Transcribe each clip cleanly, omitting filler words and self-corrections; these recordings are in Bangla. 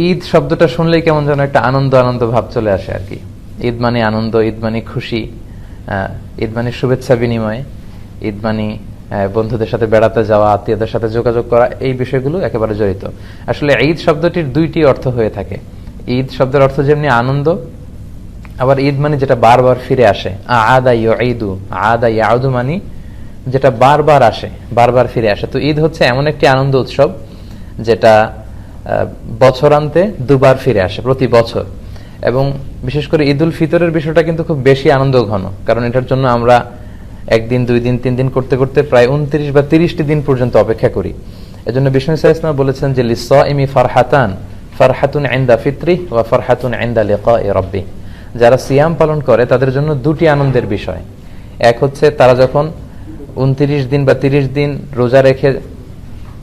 ঈদ শব্দটা শুনলেই কেমন যেন একটা আনন্দ আনন্দ ভাব চলে আসে আর কি। ঈদ মানে আনন্দ, ঈদ মানে খুশি, ঈদ মানে শুভেচ্ছা বিনিময়, ঈদ মানে বন্ধুদের সাথে বেড়াতে যাওয়া, আত্মীয়দের সাথে যোগাযোগ করা, এই বিষয়গুলো একেবারে জড়িত। আসলে ঈদ শব্দটির দুইটি অর্থ হয়ে থাকে। ঈদ শব্দের অর্থ যেমনি আনন্দ, আবার ঈদ মানে যেটা বারবার ফিরে আসে। আদা ইয়াউদু, আদা ইয়াউদু মানে যেটা বারবার আসে, বারবার ফিরে আসে। তো ঈদ হচ্ছে এমন একটি আনন্দ উৎসব যেটা বছরান্তে দুবার ফিরে আসে, প্রতি বছর। এবং বিশেষ করে ঈদ উল ফিতরের বিষয়টা কিন্তু খুব বেশি আনন্দ ঘন, কারণ এটার জন্য আমরা একদিন, 2 দিন, 3 দিন করতে করতে প্রায় 29 বা 30টি দিন পর্যন্ত অপেক্ষা করি। এজন্য বিষ্ণু সাল্লাল্লাহু আলাইহি ওয়াসাল্লাম বলেছেন যে লিসাইমি ফারহাতান, ফারহাতুন ইনদা ফিত্রি ওয়া ফারহাতুন ইনদা লিকাই রাব্বি। যারা সিয়াম পালন করে তাদের জন্য দুটি আনন্দের বিষয়। এক হচ্ছে তারা যখন 29 দিন বা 30 দিন রোজা রেখে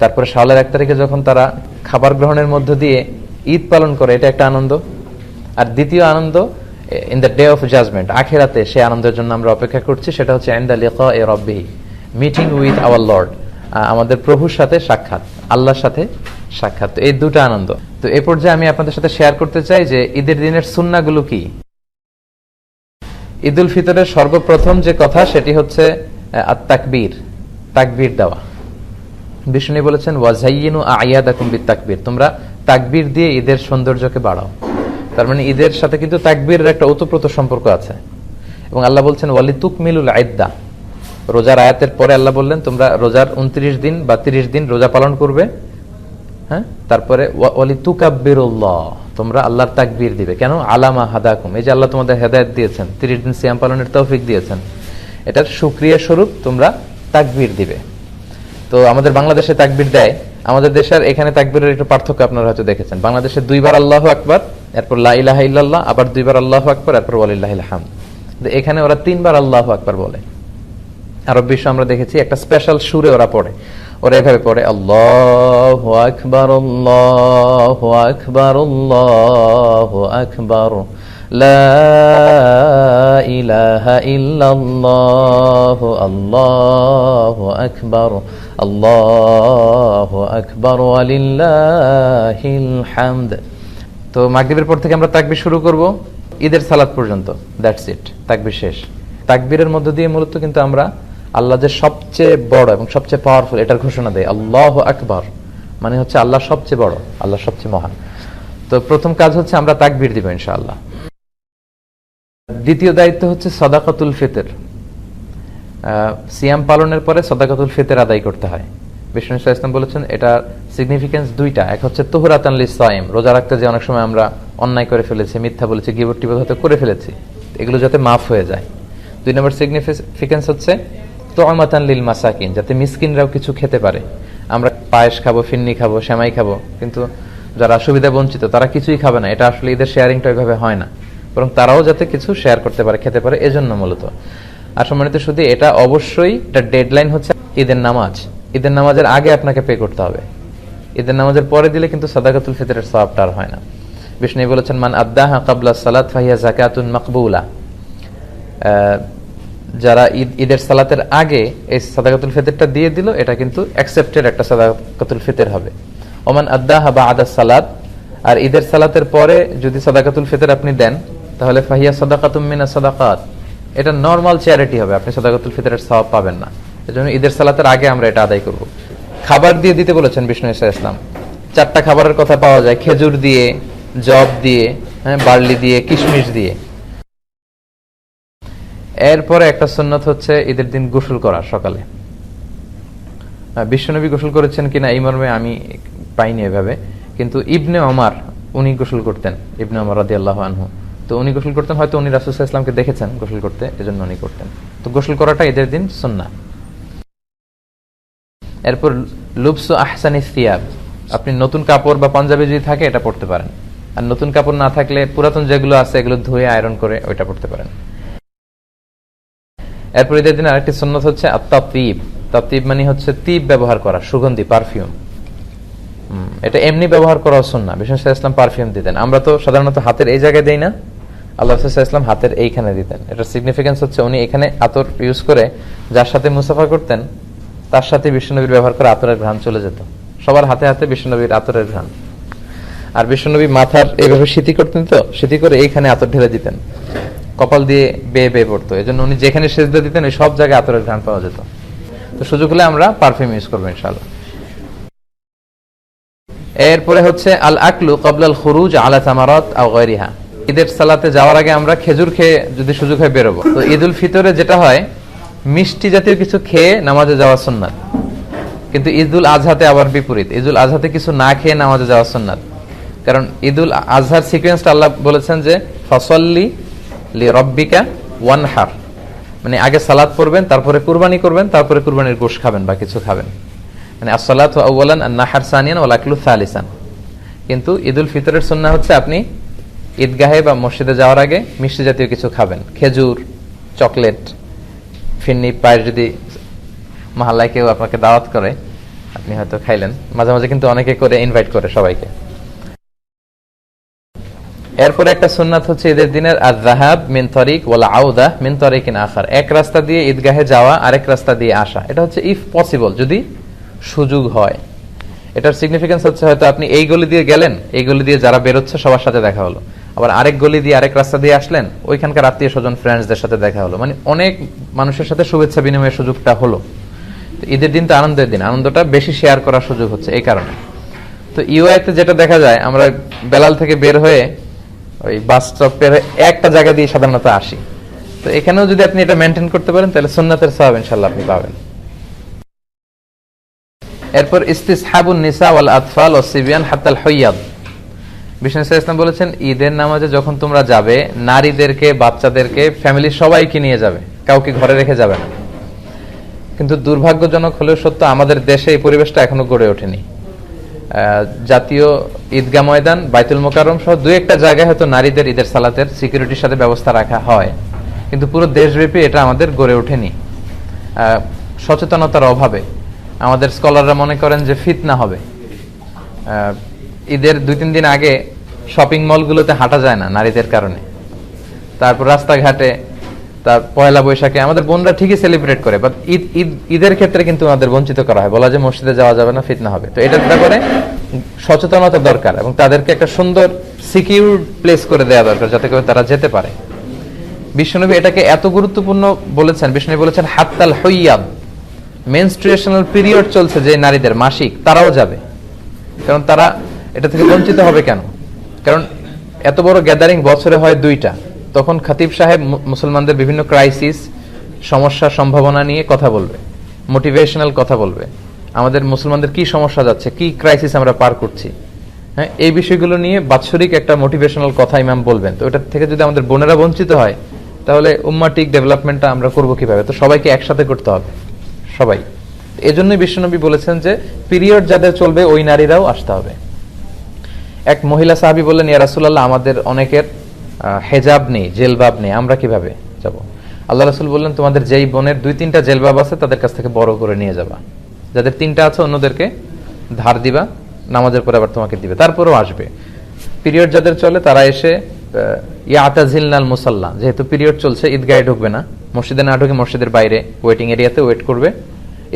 তারপরে শাওয়ালের 1 তারিখে যখন তারা খাবার গ্রহণের মধ্য দিয়ে ঈদ পালন করে, এটা একটা আনন্দ। আর দ্বিতীয় আনন্দ in the day of judgement, আখিরাতে সে আনন্দের জন্য আমরা অপেক্ষা করছি, সেটা হচ্ছে ইনদা লিকাই রাব্বিহি, মিটিং উইথ আওয়ার লর্ড, আমাদের প্রভুর সাথে সাক্ষাৎ, আল্লাহর সাথে সাক্ষাৎ। এই দুটো আনন্দ। তো এই পর্যায়ে আমি আপনাদের সাথে শেয়ার করতে চাই যে ঈদের দিনের সুন্নাহগুলো কি। ঈদ উল ফিতরের সর্বপ্রথম যে কথা সেটি হচ্ছে আত-তাকবীর, তাকবীর দেওয়া। বিষ্ণু বলেছেন ওয়াজাইয়িনু আয়াদাকুম বিত-তাকবীর, তোমরা তাকবীর দিয়ে ঈদের সৌন্দর্যকে বাড়াও। তার মানে ঈদের সাথে কিন্তু তাকবীরের একটা ওতপ্রোত সম্পর্ক আছে। এবং আল্লাহ বলছেন ওয়ালিতুকমিলুল ইদ্দা, রোজার আয়াতের পরে আল্লাহ বললেন তোমরা রোজার 29 দিন বা 30 দিন রোজা পালন করবে। হ্যাঁ, তারপরে ওয়ালিতুকাব্বিরুল্লাহ, তোমরা আল্লাহর তাকবীর দিবে। কেন? আলামা হাদাকুম, এই যে আল্লাহ তোমাদের হেদায়েত দিয়েছেন, 30 দিন সিয়াম পালনের তৌফিক দিয়েছেন, এটার শুকরিয়া স্বরূপ তোমরা তাকবীর দিবে। তো আমাদের বাংলাদেশে তাকবীর দেয়, আমাদের দেশের এখানে তাকবীরের একটু পার্থক্য আপনারা হয়তো দেখেছেন। বাংলাদেশে 2 বার আল্লাহু আকবার, এরপর লা ইলাহা ইল্লাল্লাহ, আবার 2 বার আল্লাহু আকবার, এরপর ওয়ালিল্লাহিল হামদ। এখানে ওরা 3 বার আল্লাহু আকবার বলে। আরব বিশ্ব আমরা দেখেছি একটা স্পেশাল সুরে ওরা পড়ে, ওরা এভাবে পড়ে আল্লাহু আকবার, আল্লাহু আকবার, আল্লাহু আকবার, লা ইলাহা ইল্লাল্লাহ, আল্লাহু আকবার, আল্লাহু আকবার, ওয়ালিল্লাহিল হামদ। তো মাগরিবের পর থেকে আমরা তাকবীর শুরু করব ঈদের সালাত পর্যন্ত, দ্যাটস ইট, তাকবীর শেষ। তাকবীরের মধ্য দিয়ে মূলত কিন্তু আমরা আল্লাহ যে সবচেয়ে বড় এবং সবচেয়ে পাওয়ারফুল এটার ঘোষণা দেয়। আল্লাহু আকবার মানে হচ্ছে আল্লাহ সবচেয়ে বড়, আল্লাহ সবচেয়ে মহান। তো প্রথম কাজ হচ্ছে আমরা তাকবীর দিব ইনশাআল্লাহ। দ্বিতীয় দায়িত্ব হচ্ছে সাদাকাতুল ফিতর। সিয়াম পালনের পরে সাদাকাতুল ফিতর আদায় করতে হয়। বিষ্ণু সাল্লাল্লাহু আলাইহি ওয়াসাল্লাম বলেছেন এটার সিগনিফিকেন্স দুইটা। এক হচ্ছে তুহরাতান লিস-সাইম, রোজা রাখতে যে অনেক সময় আমরা অন্যায় করে ফেলেছি, মিথ্যা বলেছি, গীবত টিবত হয়তো করে ফেলেছি, এগুলো যাতে মাফ হয়ে যায়। 2 নম্বর সিগনিফিকেন্স হচ্ছে তুআমাতান লিল মাসাকিন, যাতে মিসকিনরাও কিছু খেতে পারে। আমরা পায়েস খাবো, ফিন্নি খাবো, সেমাই খাবো, কিন্তু যারা সুবিধা বঞ্চিত তারা কিছুই খাবে না। এটা আসলে ঈদের শেয়ারিংটা ওইভাবে হয় না, বরং তারাও যাতে কিছু শেয়ার করতে পারে, খেতে পারে, এজন্য মূলত। আর সম্মানিত শুধু এটা অবশ্যই এটা ডেডলাইন হচ্ছে ঈদের নামাজ। ঈদের নামাজের আগে আপনাকে পে করতে হবে। ঈদের নামাজের পরে দিলে কিন্তু সাদাকাতুল ফিতরের সওয়াবটা আর হয় না। বিষ্ণু বলেছেন মান আদ্দাহা ক্বাবলা সালাত ফাহিয়া যাকাতুন মাকবুলা, যারা ঈদের সালাতের আগে এই সাদাকাতুল ফিতরটা দিয়ে দিল এটা কিন্তু অ্যাকসেপ্টেড একটা সাদাকাতুল ফিতর হবে। ওমান আদ্দাহা বা'দা সালাত, আর ঈদের সালাতের পরে যদি সাদাকাতুল ফিতর আপনি দেন তাহলে ফাহিয়া সাদাকাতুম মিনাস সাদাকাত, এটা নরমাল চ্যারিটি হবে, আপনি সাদাকাতুল ফিতরের সওয়াব পাবেন না। এজন্য ঈদের সালাতের আগে আমরা এটা আদায় করব। খাবার দিয়ে দিতে বলেছেন বিষ্ণু সাল্লাল্লাহু আলাইহি ওয়াসাল্লাম। 4টা খাবারের কথা পাওয়া যায়, খেজুর দিয়ে, জব দিয়ে, বার্লি দিয়ে, কিশমিশ দিয়ে। এরপরে একটা সুন্নাত হচ্ছে ঈদের দিন গোসল করা সকালে। বিশ্বনবী গোসল করেছেন কিনা এই মর্মে আমি পাইনি এভাবে, কিন্তু ইবনে ওমর উনি গোসল করতেন, ইবনে ওমর রাদিয়াল্লাহু আনহু। তো উনি গোসল করতেন, হয়তো উনি রাসূল সাল্লাল্লাহু আলাইহি ওয়াসাল্লামকে দেখেছেন গোসল করতে, এজন্য উনি করতেন। তো গোসল করাটা ঈদের দিন সুন্নাহ। এরপর লুবসু আহসানিস সিয়াব, আপনি নতুন কাপড় বা পাঞ্জাবি যদি থাকে এটা পরতে পারেন, আর নতুন কাপড় না থাকলে পুরাতন যেগুলো আছে এগুলো ধুয়ে আয়রন করে ওইটা পরতে পারেন। এরপর ঈদের দিন আরেকটি সুন্নাত হচ্ছে আত-তাতয়িব। তাতয়িব মানে হচ্ছে তিব ব্যবহার করা, সুগন্ধি, পারফিউম। এটা এমনি ব্যবহার করা সুন্নাহ। বিষ্ণু সাল্লাল্লাহু আলাইহি ওয়াসাল্লাম পারফিউম দিতেন, আমরা তো সাধারণত হাতের এই জায়গায় দেই না, আল্লাহ সাল্লাল্লাহু আলাইহি ওয়াসাল্লাম হাতের এইখানে দিতেন। এটার সিগনিফিকেন্স হচ্ছে উনি এখানে আতর ইউজ করে যার সাথে মুসাফা করতেন তার সাথে বিশ্বনবীর ব্যবহার করে আতরের ঘ্রাণ চলে যেত। সবার হাতে হাতে বিশ্বনবীর আতরের ঘ্রাণ। আর বিশ্বনবী মাথার এভাবে সিথি করতেন, তো সিথি করে এইখানে আতর ঢেলে দিতেন, কপাল দিয়ে বেয়ে বেয়ে পড়তো। এই জন্য উনি যেখানে সেজদা দিতেন ওই সব জায়গায় আতরের ঘ্রাণ পাওয়া যেত। তো সুযোগ হলে আমরা পারফিউম ইউজ করবো ইনশাআল্লাহ। এরপরে হচ্ছে আল আকলু ক্বাবলা আল খুরুজ আলা তামারাত আও গায়রিহা। ঈদের সালাতে যাওয়ার আগে আমরা খেজুর খেয়ে যদি সুযোগ হয় বেরোবো। তো ঈদ উল ফিতরে যেটা হয়, মিষ্টি জাতীয় কিছু খেয়ে নামাজে যাওয়া সুন্নাত, কিন্তু ঈদুল আজহাতে আবার বিপরীত, ঈদুল আজহাতে কিছু না খেয়ে নামাজে যাওয়া সুন্নাত। কারণ ঈদুল আজহার সিকোয়েন্সটা আল্লাহ বলেছেন যে ফাসাল্লি লিরাব্বিকা ওয়ানহার, মানে আগে সালাত পড়বেন, তারপরে কুরবানি করবেন, তারপরে কুরবানির গোশত খাবেন বা কিছু খাবেন, মানে আসসালাতু আউওয়ালান আন-নাহর সানিয়ান ওয়াল আকলু সালিসান। কিন্তু ঈদুল ফিতরের সুন্নাহ হচ্ছে আপনি ঈদগাহে বা মসজিদে যাওয়ার আগে মিষ্টি জাতীয় কিছু খাবেন, খেজুর, চকলেট, ফিন্নি, পায়েস, যদি মহল্লায় কেউ আপনাকে দাওয়াত করে আপনি হয়তো খাইলেন, মাঝে মাঝে কিন্তু অনেকে করে ইনভাইট করে সবাইকে। এরপরে একটা সুন্নাত হচ্ছে ঈদের দিনের আয-যাহাব মিন তারিক ওয়াল আউদা মিন তারিকিন আখার, এক রাস্তা দিয়ে ঈদগাহে যাওয়া, আরেক রাস্তা দিয়ে আসা। এটা হচ্ছে ইফ পসিবল, যদি সুযোগ হয়। এটার সিগনিফিকেন্স হচ্ছে হয়তো আপনি এই গলি দিয়ে গেলেন, এই গলি দিয়ে যারা বেরোচ্ছে সবার সাথে দেখা হলো, আবার আরেক গলি দিয়ে আরেক রাস্তা দিয়ে আসলেন, ওইখানকার আত্মীয় স্বজন ফ্রেন্ডসদের সাথে দেখা হলো, মানে অনেক মানুষের সাথে শুভেচ্ছা বিনিময়ের সুযোগটা হলো। তো ঈদের দিন তো আনন্দের দিন, আনন্দটা বেশি শেয়ার করার সুযোগ হচ্ছে এই কারণে। তো ইউআইতে যেটা দেখা যায়, আমরা বেলাল থেকে বের হয়ে ওই বাস স্টপের একটা জায়গা দিয়ে সাধারণত আসি। তো এখানেও যদি আপনি এটা মেনটেন করতে পারেন তাহলে সুন্নাতের সওয়াব ইনশাআল্লাহ আপনি পাবেন। এরপর ইস্তিসহাবুন নিসা ওয়াল আতফাল ওয়াস সিবিয়ান হাত্তা আল হুইয়াদ। বিষ্ণু সাল্লাল্লাহু আলাইহি ওয়াসাল্লাম বলেছেন, ঈদের নামাজে যখন তোমরা যাবে, নারীদেরকে, বাচ্চাদেরকে, ফ্যামিলির সবাইকে নিয়ে যাবে, কাউকে ঘরে রেখে যাবে না। কিন্তু দুর্ভাগ্যজনক হলেও সত্য, আমাদের দেশে এই পরিবেশটা এখনো গড়ে ওঠেনি। জাতীয় ঈদগাহ ময়দান, বাইতুল মোকাররম সহ দুই একটা জায়গায় হয়তো নারীদের ঈদের সালাতের সিকিউরিটির সাথে ব্যবস্থা রাখা হয়, কিন্তু পুরো দেশব্যাপী এটা আমাদের গড়ে ওঠেনি সচেতনতার অভাবে। আমাদের স্কলাররা মনে করেন যে ফিতনা হবে। ঈদের 2-3 দিন আগে শপিং মলগুলোতে হাঁটা যায় না নারীদের কারণে, তারপর রাস্তাঘাটে, তার পয়লা বৈশাখে আমাদের বোনরা ঠিকই সেলিব্রেট করে, বাট ঈদের ক্ষেত্রে কিন্তু আমাদের বঞ্চিত করা হয়, বলা যে মসজিদে যাওয়া যাবে না, ফিতনা হবে। তো এটার ব্যাপারে সচেতনতা দরকার এবং তাদেরকে একটা সুন্দর সিকিউর প্লেস করে দেওয়া দরকার যাতে করে তারা যেতে পারে। বিশ্বনবী এটাকে এত গুরুত্বপূর্ণ বলেছেন, বিশ্বনবী বলেছেন হাত্তাল হুইয়াদ, মেনস্ট্রুয়েশনাল পিরিয়ড চলছে যে নারীদের মাসিক, তারাও যাবে। কারণ তারা এটা থেকে বঞ্চিত হবে কেন? কারণ এত বড় গ্যাদারিং বছরে হয় 2টা, তখন খতিব সাহেব মুসলমানদের বিভিন্ন ক্রাইসিস, সমস্যা, সম্ভাবনা নিয়ে কথা বলবে, মোটিভেশনাল কথা বলবে, আমাদের মুসলমানদের কি সমস্যা যাচ্ছে, কি ক্রাইসিস আমরা পার করছি, হ্যাঁ, এই বিষয়গুলো নিয়ে বাৎসরিক একটা মোটিভেশনাল কথা ইমাম বলবেন। তো এটা থেকে যদি আমাদের বোনেরা বঞ্চিত হয় তাহলে উম্মাটিক ডেভেলপমেন্টটা আমরা করবো কিভাবে? তো সবাইকে একসাথে করতে হবে, সবাই। এজন্যই বিশ্বনবী বলেছেন যে পিরিয়ড যাদের চলবে ওই নারীরাও আসতে হবে। এক মহিলা সাহাবী বললেন, ইয়া রাসূলুল্লাহ, আমাদের অনেকের হেজাব নেই, জেলবাব নেই, আমরা কিভাবে যাব? আল্লাহ রাসূল বললেন, তোমাদের যেই বোনের 2-3টা জেলবাব আছে তাদের কাছ থেকে বড় করে নিয়ে যাবা, যাদের 3টা আছে অন্যদেরকে ধার দিবা, নামাজের পরে আবার তোমাকে দিবে, তারপরেও আসবে। পিরিয়ড যাদের চলে তারা এসে ইয়াতাজিলনাল মুসাল্লা, যেহেতু পিরিয়ড চলছে ঈদগাহে ঢুকবে না, মসজিদে না ঢুকে মসজিদের বাইরে ওয়েটিং এরিয়াতে ওয়েট করবে,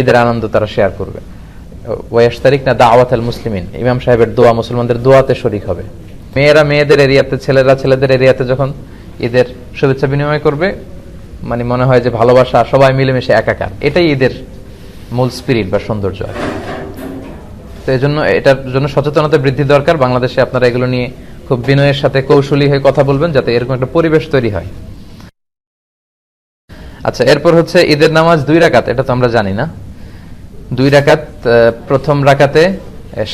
ঈদের আনন্দ তারা শেয়ার করবে। ওয়াশতারিকনা দাওয়াতাল মুসলিমিন, ইমাম সাহেবের দোয়া, মুসলমানদের দোয়াতে শরীক হবে। মেয়েরা মেয়েদের এরিয়াতে, ছেলেরা ছেলেদের এরিয়াতে যখন ঈদের শুভেচ্ছা বিনিময় করবে, মানে মনে হয় যে ভালোবাসা, সবাই মিলেমিশে একাকার। এটাই ঈদের মূল স্পিরিট বা সৌন্দর্য। তো এই জন্য এটার জন্য সচেতনতা বৃদ্ধি দরকার। বাংলাদেশে আপনারা এগুলো নিয়ে খুব বিনয়ের সাথে কৌশলী হয়ে কথা বলবেন যাতে এরকম একটা পরিবেশ তৈরি হয়। আচ্ছা, এরপর হচ্ছে ঈদের নামাজ 2 রাকাত, এটা তো আমরা জানি না। 2 রাকাত, প্রথম রাকাতে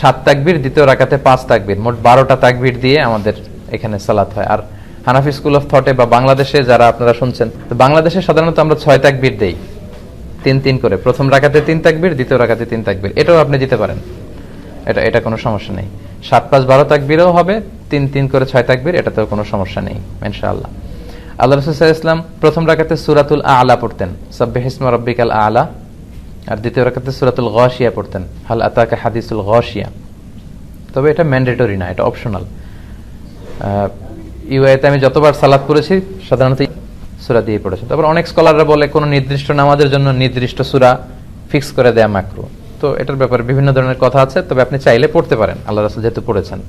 7 তাকবীর, দ্বিতীয় রাকাতে 5 তাকবীর, মোট 12টা তাকবীর দিয়ে আমাদের এখানে সালাত হয়। আর হানাফি স্কুল অফ থটে বা বাংলাদেশে যারা আপনারা শুনছেন, তো বাংলাদেশে সাধারণত আমরা 6 তাকবীর দেই, 3-3 করে। প্রথম রাকাতে 3 তাকবীর, দ্বিতীয় রাকাতে 3 তাকবীর, এটাও আপনি দিতে পারেন, এটা কোনো সমস্যা নেই। 7-5-12 তাকবীরও হবে, 3-3 করে 6 তাকবীর, এটাতেও কোনো সমস্যা নেই ইনশাআল্লাহ। আল্লাহ রাসূল সাল্লাল্লাহু আলাইহি ওয়াসাল্লাম প্রথম রাকাতে সূরাতুল আ'লা পড়তেন, সাব্বিহিসমা রাব্বিকাল আ'লা, আর দ্বিতীয় রাকাতে সূরাতুল গাশিয়া পড়তেন, হাল আতাকা হাদিসুল গাশিয়া। তবে এটা ম্যান্ডেটরি না, এটা অপশনাল। ইউআইতে আমি যতবার সালাত পড়েছি সাধারণত সূরা দিয়ে পড়েছি। তারপর অনেক স্কলাররা বলে কোন নির্দিষ্ট নামাজের জন্য নির্দিষ্ট সূরা ফিক্স করে দেয়া মাকরুহ। তো এটার ব্যাপারে বিভিন্ন ধরনের কথা আছে, তবে আপনি চাইলে পড়তে পারেন, আল্লাহ রাসূল যেহেতু পড়েছেন।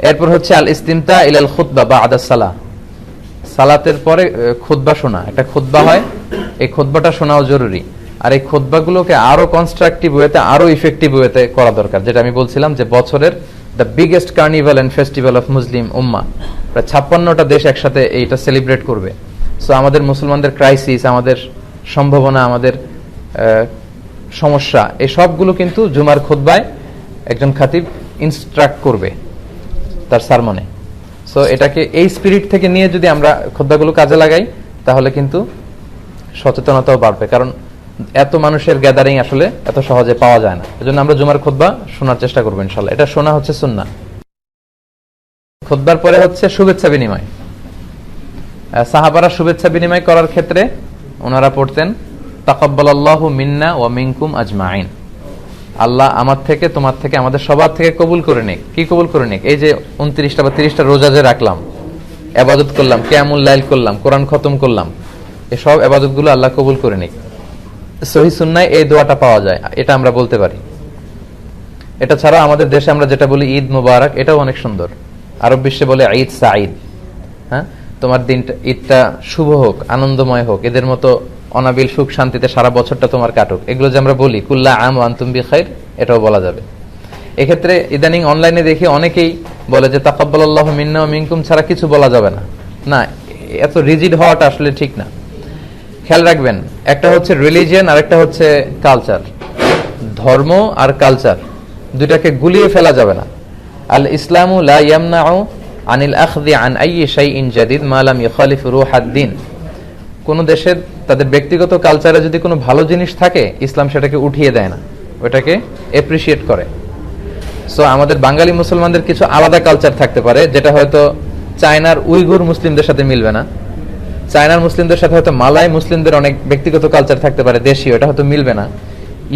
এরপর হচ্ছে আল ইস্তিমতা ইলাল খুতবা বা'দা সালাহ, সালাতের পরে খুতবা শোনা। একটা খুতবা হয়, এই খুতবাটা শোনাও জরুরি। আর এই খুতবাগুলোকে আরো কনস্ট্রাকটিভ ওয়েতে, আরো ইফেক্টিভ ওয়েতে করা দরকার। যেটা আমি বলছিলাম যে বছরের the biggest carnival and festival of Muslim উম্মাহ, প্রায় 56টা দেশ একসাথে এইটা সেলিব্রেট করবে। সো আমাদের মুসলমানদের ক্রাইসিস, আমাদের সম্ভাবনা, আমাদের সমস্যা, এই সবগুলো কিন্তু জুমার খুতবায় একজন খাতিব ইনস্ট্রাক্ট করবে তার সারমনে। সো এটাকে এই স্পিরিট থেকে নিয়ে যদি আমরা খুতবাগুলো কাজে লাগাই তাহলে কিন্তু সচেতনতাও বাড়বে। কারণ এত মানুষের গ্যাদারিং আসলে এত সহজে পাওয়া যায় না। এজন্য আমরা জুমার খুতবা শোনার চেষ্টা করবো ইনশাআল্লাহ। এটা শোনা হচ্ছে সুন্নাহ। খুতবার পরে হচ্ছে শুভেচ্ছা বিনিময়। সাহাবারা শুভেচ্ছা বিনিময় করার ক্ষেত্রে ওনারা পড়তেন তাকাব্বালাল্লাহু মিন্না ওয়া মিনকুম আজমাইন, আল্লাহ আমার থেকে, তোমার থেকে, আমাদের সবার থেকে কবুল করে নিক। কি কবুল করে নিক? এই যে 29টা বা 30টা রোজা যে রাখলাম, ইবাদত করলাম, কিয়ামুল লাইল করলাম, কোরআন খতম করলাম, এই সব ইবাদতগুলো আল্লাহ কবুল করে নিক। সহিহ সুন্নাহয় এই দোয়াটা পাওয়া যায়, এটা আমরা বলতে পারি। এটা ছাড়া আমাদের দেশে আমরা যেটা বলি ঈদ মুবারক, এটাও অনেক সুন্দর। আরব বিশ্বে বলে ঈদ সাঈদ। হ্যাঁ, তোমার দিনটা, ঈদটা শুভ হোক, আনন্দময় হোক, এদের মতো অনাবিল সুখ শান্তিতে সারা বছরটা তোমার কাটুক, এগুলো যে আমরা বলি কুল্লা আম ওয়া আনতুম বিখাইর, এটাও বলা যাবে। এক্ষেত্রে ইদানিং অনলাইনে দেখি অনেকেই বলে যে তাকাব্বালাল্লাহু মিন্না ওয়া মিনকুম ছাড়া কিছু বলা যাবে না। না, এত রিজিড হওয়াটা আসলে ঠিক না। খেয়াল রাখবেন, একটা হচ্ছে রিলিজিয়ন আর একটা হচ্ছে কালচার। ধর্ম আর কালচার দুটাকে গুলিয়ে ফেলা যাবে না। আল ইসলামু লা ইয়ামনাউ আনিল আখযি আন আইয়ি শাইইন জাদিদ মা লাম ইখালিফ রূহাদ-দ্বীন। কোন দেশের তাদের ব্যক্তিগত কালচারে যদি কোনো ভালো জিনিস থাকে, ইসলাম সেটাকে উঠিয়ে দেয় না, ওটাকে এপ্রিশিয়েট করে। সো আমাদের বাঙালি মুসলমানদের কিছু আলাদা কালচার থাকতে পারে, যেটা হয়তো চায়নার উইগুর মুসলিমদের সাথে মিলবে না। চায়নার মুসলিমদের সাথে হয়তো মালয় মুসলিমদের অনেক ব্যক্তিগত কালচার থাকতে পারে, দেশীয়, এটা হয়তো মিলবে না।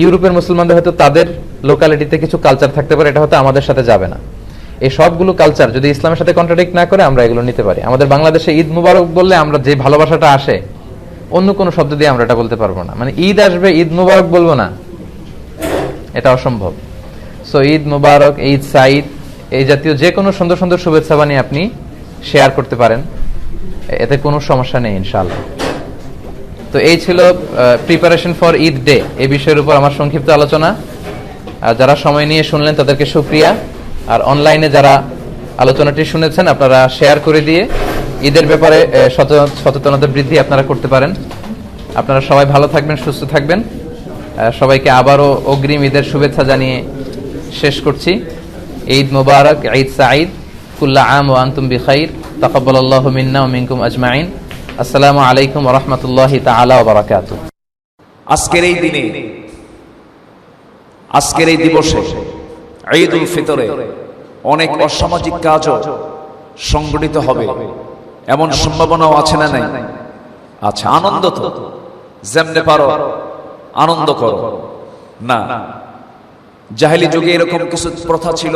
ইউরোপের মুসলমানদের হয়তো তাদের লোকালিটিতে কিছু কালচার থাকতে পারে, এটা হয়তো আমাদের সাথে যাবে না। এই সবগুলো কালচার যদি ইসলামের সাথে কন্ট্রাডিক্ট না করে, আমরা এগুলো নিতে পারি। আমাদের বাংলাদেশে ঈদ মুবারক বললে আমরা যে ভালোবাসাটা আসে, অন্য কোনো শব্দ দিয়ে আমরা এটা বলতে পারবো না। মানে ঈদ আসবে, ঈদ মুবারক বলবো না, এটা অসম্ভব। সো ঈদ মুবারক, ঈদ সাঈদ, এই জাতীয় যে কোনো সুন্দর সুন্দর শুভেচ্ছা বানিয়ে আপনি শেয়ার করতে পারেন, এতে কোনো সমস্যা নেই ইনশাআল্লাহ। তো এই ছিল প্রিপারেশন ফর ঈদ ডে, এই বিষয়ের উপর আমার সংক্ষিপ্ত আলোচনা। যারা সময় নিয়ে শুনলেন তাদেরকে শুকরিয়া। আর অনলাইনে যারা আলোচনাটি শুনেছেন, আপনারা শেয়ার করে দিয়ে ঈদের ব্যাপারে সচেতনতা বৃদ্ধি আপনারা করতে পারেন। আপনারা সবাই ভালো থাকবেন, সুস্থ থাকবেন। সবাইকে আবারও অগ্রিম ঈদের শুভেচ্ছা জানিয়ে শেষ করছি। ঈদ মুবারক, ঈদ সাঈদ, কুল্লা আম ওয়া আনতুম বিখাইর, তাকাব্বালাল্লাহু মিন্না ওয়া মিনকুম আজমাইন। আসসালামু আলাইকুম ওয়া রাহমাতুল্লাহি তাআলা ওয়া বারাকাতুহু। আজকের এই দিনে, আজকের এই দিবসে, ঈদুল ফিতরে অনেক অসামাজিক কাজও সংগঠিত হবে, এমন সম্ভাবনাও আছে না নাই? আচ্ছা, আনন্দ তো যেমনে পারো আনন্দ করো না। জাহেলি যুগে এরকম কিছু প্রথা ছিল,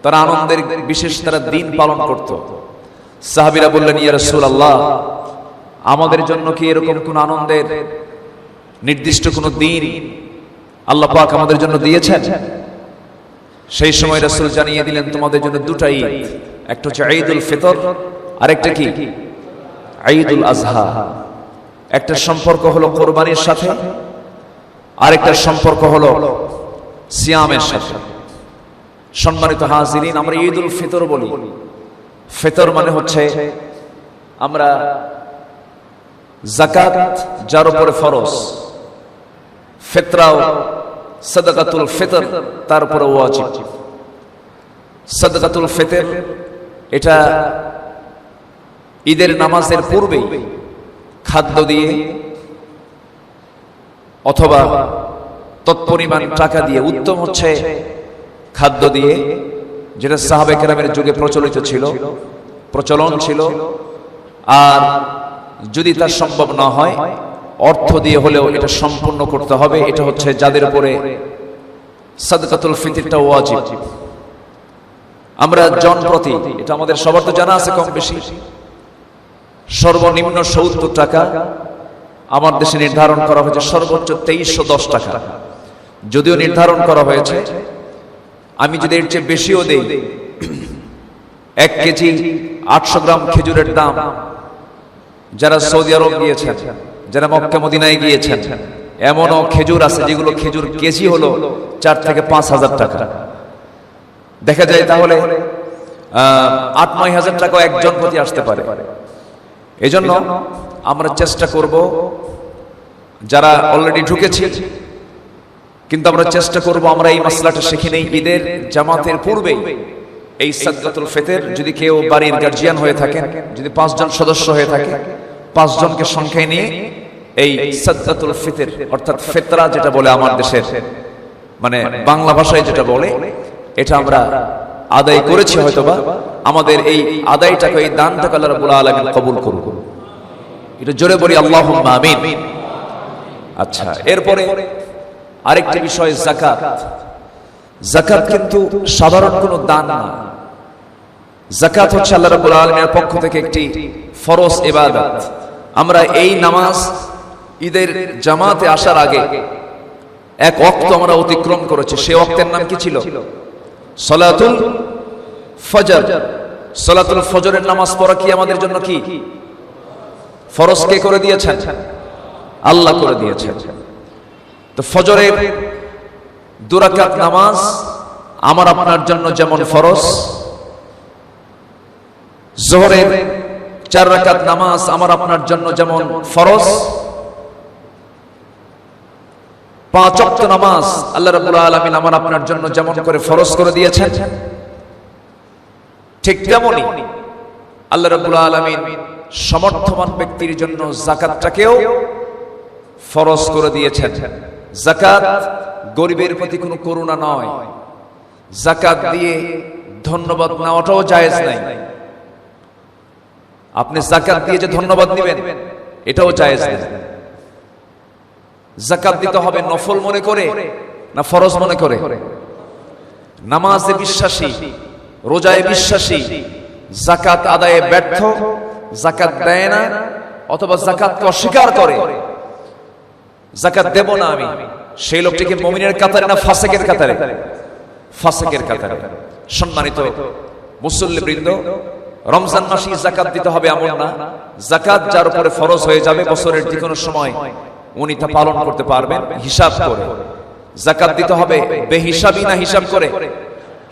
তারা আনন্দের বিশেষ তারা দিন পালন করত। সাহাবীরা বললেন, ইয়া রাসূলুল্লাহ, আমাদের জন্য কি এরকম কোন আনন্দের নির্দিষ্ট কোন দিন আল্লাহ পাক আমাদের জন্য দিয়েছেন? সেই সময় রাসূল জানিয়ে দিলেন, তোমাদের জন্য দুটা ঈদ, একটা হচ্ছে ঈদুল ফিতর, আরেকটা কি ঈদুল আজহা। একটা সম্পর্ক হলো কোরবানির সাথে, আরেকটা সম্পর্ক হলো সিয়ামের সাথে। সম্মানিত হাজিরিন, আমরা ঈদুল ফিতর বলি। ফিতর মানে হচ্ছে আমরা যাকাত যার উপরে ফরজ, ফিতরাও সাদাকাতুল ফিতর তার উপরে ওয়াজিব। সাদাকাতুল ফিতর এটা ঈদের নামাজের পূর্বে খাদ্য দিয়ে অথবা তৎপরিমাণ টাকা দিয়ে, উত্তম হচ্ছে খাদ্য দিয়ে, যেটা সাহাবে কেরামের যুগে প্রচলন ছিল। আর যদি তা সম্ভব না হয়, অর্থ দিয়ে হলেও এটা সম্পূর্ণ করতে হবে। এটা হচ্ছে যাদের উপরে সাদকাতুল ফিতরটা ওয়াজিব। আমরা জনপ্রতি, এটা আমাদের সবার তো জানা আছে কম বেশি, সর্বনিম্ন ৭০ টাকা আমার দেশে নির্ধারণ করা হয়েছে, সর্বোচ্চ ২৩১০ টাকা। যদিও নির্ধারণ করা হয়েছে, আমি যদি এর চেয়ে বেশিও দেই 1 কেজি 800 গ্রাম খেজুরের দাম, যারা সৌদি আরব গিয়েছেন, যারা মক্কা মদিনায় গিয়েছেন, এমনও খেজুর আছে যেগুলো খেজুর কেজি হলো 4 থেকে 5,000 টাকা। দেখা যায় তাহলে 8-9 হাজার টাকা একজন প্রতি আসতে পারে। এজন্য আমরা চেষ্টা করব, যারা অলরেডি ঢুকেছি, কিন্তু আমরা চেষ্টা করব আমরা এই মাসলাটা শিখে নেই ঈদের জামাতের পূর্বেই। এই সাদকাতুল ফিতর যদি কেউ বাড়ির গার্জিয়ান হয়ে থাকেন, যদি 5 জন সদস্য হয়ে থাকে, 5 জনকে সংখ্যায় নিয়ে এই সাদকাতুল ফিতর অর্থাৎ ফিতরা যেটা বলে আমার দেশের, মানে বাংলা ভাষায় যেটা বলে, এটা আমরা আদায় করেছি হয়তোবা। আমাদের এই আদায়টাকে, এই দানটাকে আল্লাহ রাব্বুল আলামিন কবুল করুন। এটা জোরে বলি আল্লাহুম্মা আমিন। আচ্ছা, এরপরে আরেকটি বিষয় যাকাত। যাকাত কিন্তু সাধারণ কোনো দান না। যাকাত হচ্ছে আল্লাহ রাব্বুল আলামিনের পক্ষ থেকে একটি ফরজ ইবাদত। আমরা এই নামাজ ঈদের জামাতে আসার আগে এক ওয়াক্ত আমরা অতিক্রম করেছি। সেই ওয়াক্তের নাম কি ছিল? সালাতুল ফজর। সালাতুল ফজরের নামাজ পড়া কি আমাদের জন্য কি ফরজ? কে করে দিয়েছেন? আল্লাহ করে দিয়েছেন। তো ফজরের 2 রাকাত নামাজ আমার আপনার জন্য যেমন ফরজ, যোহরের 4 রাকাত নামাজ আমার আপনার জন্য যেমন ফরজ, 5 ওয়াক্ত নামাজ আল্লাহ রাব্বুল আলামিন আমার আপনার জন্য যেমন করে ফরজ করে দিয়েছেন, ঠিক তেমনি আল্লাহ রাব্বুল আলামিন সমর্থবান ব্যক্তির জন্য যাকাতটাকেও ফরজ করে দিয়েছেন। যাকাত গরিবের প্রতি কোনো করুণা নয়। যাকাত দিয়ে ধন্যবাদ নেওয়াটাও জায়েজ নাই। আপনি যাকাত দিয়ে যে ধন্যবাদ দিবেন এটাও জায়েজ নেই। যাকাত দিতে হবে নফল মনে করে না ফরজ মনে করে? নামাজে বিশ্বাসী, রোজায় বিশ্বাসী, যাকাত আদায়ে ব্যর্থ, যাকাত দেয় না, অথবা যাকাতকে অস্বীকার করে, যাকাত দেব না আমি, সেই লোকটিকে মুমিনের কাতারে না ফাসিকের কাতারে? ফাসিকের কাতারে। সম্মানিত মুসল্লিবৃন্দ, রমজান মাসে যাকাত দিতে হবে এমন না। যাকাত যার উপরে ফরজ হয়ে যাবে বছরের যে কোনো সময় উনি তা পালন করতে পারবেন হিসাব করে। যাকাত দিতে হবে বেহিসাবি না হিসাব করে?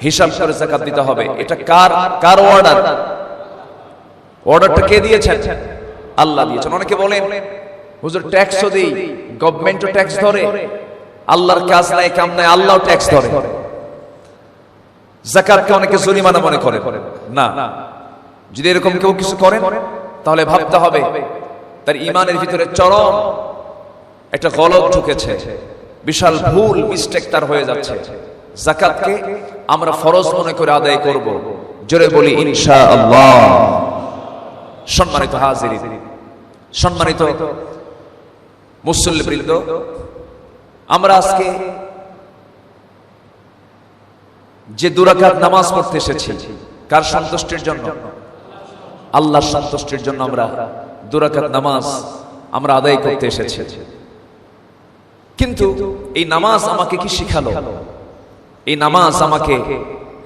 হিসাব করে যাকাত দিতে হবে। এটা কার অর্ডার? অর্ডারটা কে দিয়েছেন? আল্লাহ দিয়েছেন। অনেকে বলেন হুজুর ট্যাক্সও দেই, গভর্নমেন্টও ট্যাক্স ধরে, আল্লাহর কাজ নাই কাম নাই, আল্লাহও ট্যাক্স ধরে। যাকাতকে অনেকে জরিমানা মনে করে। না, যদি এরকম কেউ কিছু করেন তাহলে ভাবতে হবে তার ঈমানের ভিতরে চরম একটা গলদ ঢুকেছে, বিশাল ভুল মিস্টেক তার হয়ে যাচ্ছে। যাকাতকে আমরা ফরজ মনে করে আদায় করব, জোরে বলি ইনশাআল্লাহ। সম্মানিত হাজিরিন, সম্মানিত মুসল্লিবৃন্দ, আমরা আজকে যে 2 রাকাত নামাজ পড়তে এসেছি কার সন্তুষ্টির জন্য? আল্লাহর সন্তুষ্টির জন্য আমরা 2 রাকাত নামাজ আমরা আদায় করতে এসেছি। কিন্তু এই নামাজ আমাকে কি শিখালো? এই নামাজ আমাকে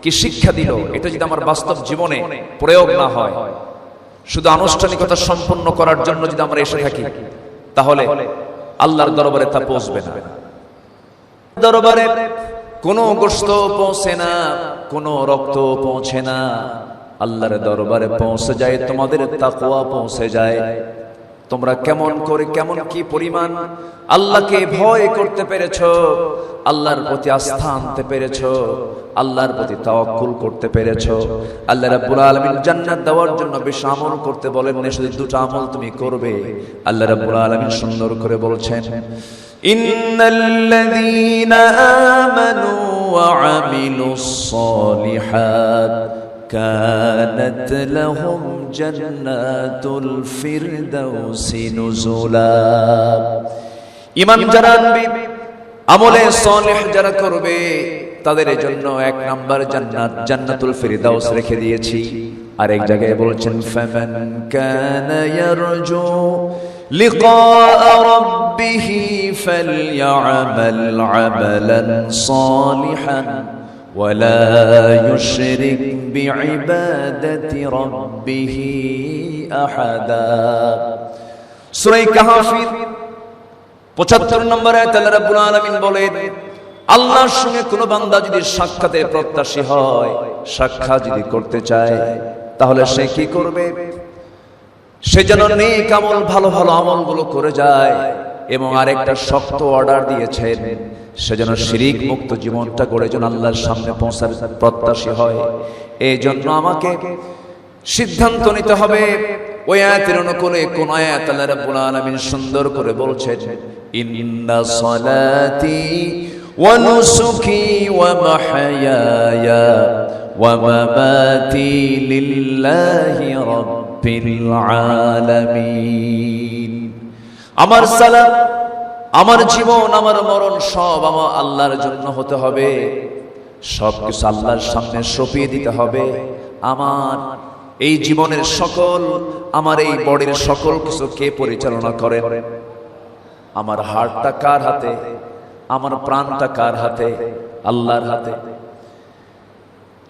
কি শিক্ষা দিল? এটা যদি আমার বাস্তব জীবনে প্রয়োগ না হয়, শুধু আনুষ্ঠানিকতা সম্পন্ন করার জন্য যদি আমরা এসে থাকি, তাহলে আল্লাহর দরবারে তা পৌঁছবে না। দরবারে কোনো গোশত পৌঁছে না, কোনো রক্ত পৌঁছে না। আল্লাহর দরবারে পৌঁছে যায় তোমাদের তাকওয়া পৌঁছে যায়। তোমরা কেমন করে, কেমন কি পরিমাণ আল্লাহকে ভয় করতে পেরেছো, আল্লাহর প্রতি আস্থা আনতে পেরেছো, আল্লাহর প্রতি তাওয়াক্কুল করতে পেরেছো। আল্লাহ রাব্বুল আলামিন জান্নাত দেওয়ার জন্য বেশ আমল করতে বলেন না, শুধু 2টা আমল তুমি করবে। আল্লাহ রাব্বুল আলামিন সুন্দর করে বলছেন, ইন্নাল্লাযীনা আমানু ওয়া আমিলুস সালিহাত কানাত লাহুম জান্নাতুল ফিরদাউসি নুজুলা। ঈমান যারা আনবে, আমলে সালেহ যারা করবে, তাদের জন্য 1 নাম্বার জান্নাত, জান্নাতুল ফিরদাউস রেখে দিয়েছি। আর এক জায়গায় বলছেন, ফামান কানা ইয়ারজু লিকা রাব্বিহি ফালইআমাল আমালান সালিহান ولا يشرك بعبادة ربه أحدا সূরা কাহফের 75 নম্বর আয়াতে আল্লাহ রাব্বুল আলামিন বলেন, আল্লাহর সঙ্গে কোন বান্দা যদি সাক্ষাতের প্রত্যাশী হয়, সাক্ষাৎ যদি করতে চায়, তাহলে সে কি করবে? সে যেন নেক আমল, ভালো ভালো আমলগুলো করে যায়। এবং আরেকটা শক্ত অর্ডার দিয়েছেন, সে যেন শিরিক মুক্ত জীবনটা গড়ে যেন আল্লাহর সামনে পৌঁছার প্রত্যাশী হয়। এই জন্য আমাকে সিদ্ধান্ত নিতে হবে। ওই আয়াতের অনুকূলে কোন আয়াত আল্লাহ রাব্বুল আলামিন সুন্দর করে বলছেন, ইন্না সালাতি ওয়া নুসুকি ওয়া মাহইয়ায়া ওয়া মামাতি লিল্লাহি রাব্বিল আলামিন। আমার সালাত, আমার জীবন, আমার মরণ সব আমার আল্লাহর জন্য হতে হবে। সবকিছু আল্লাহর সামনে সঁপিয়ে দিতে হবে। আমার এই জীবনের সকল, আমার এই বডির সকল কিছু কে পরিচালনা করেন? আমার হার্টটা কার হাতে? আমার প্রাণটা কার হাতে? আল্লাহর হাতে।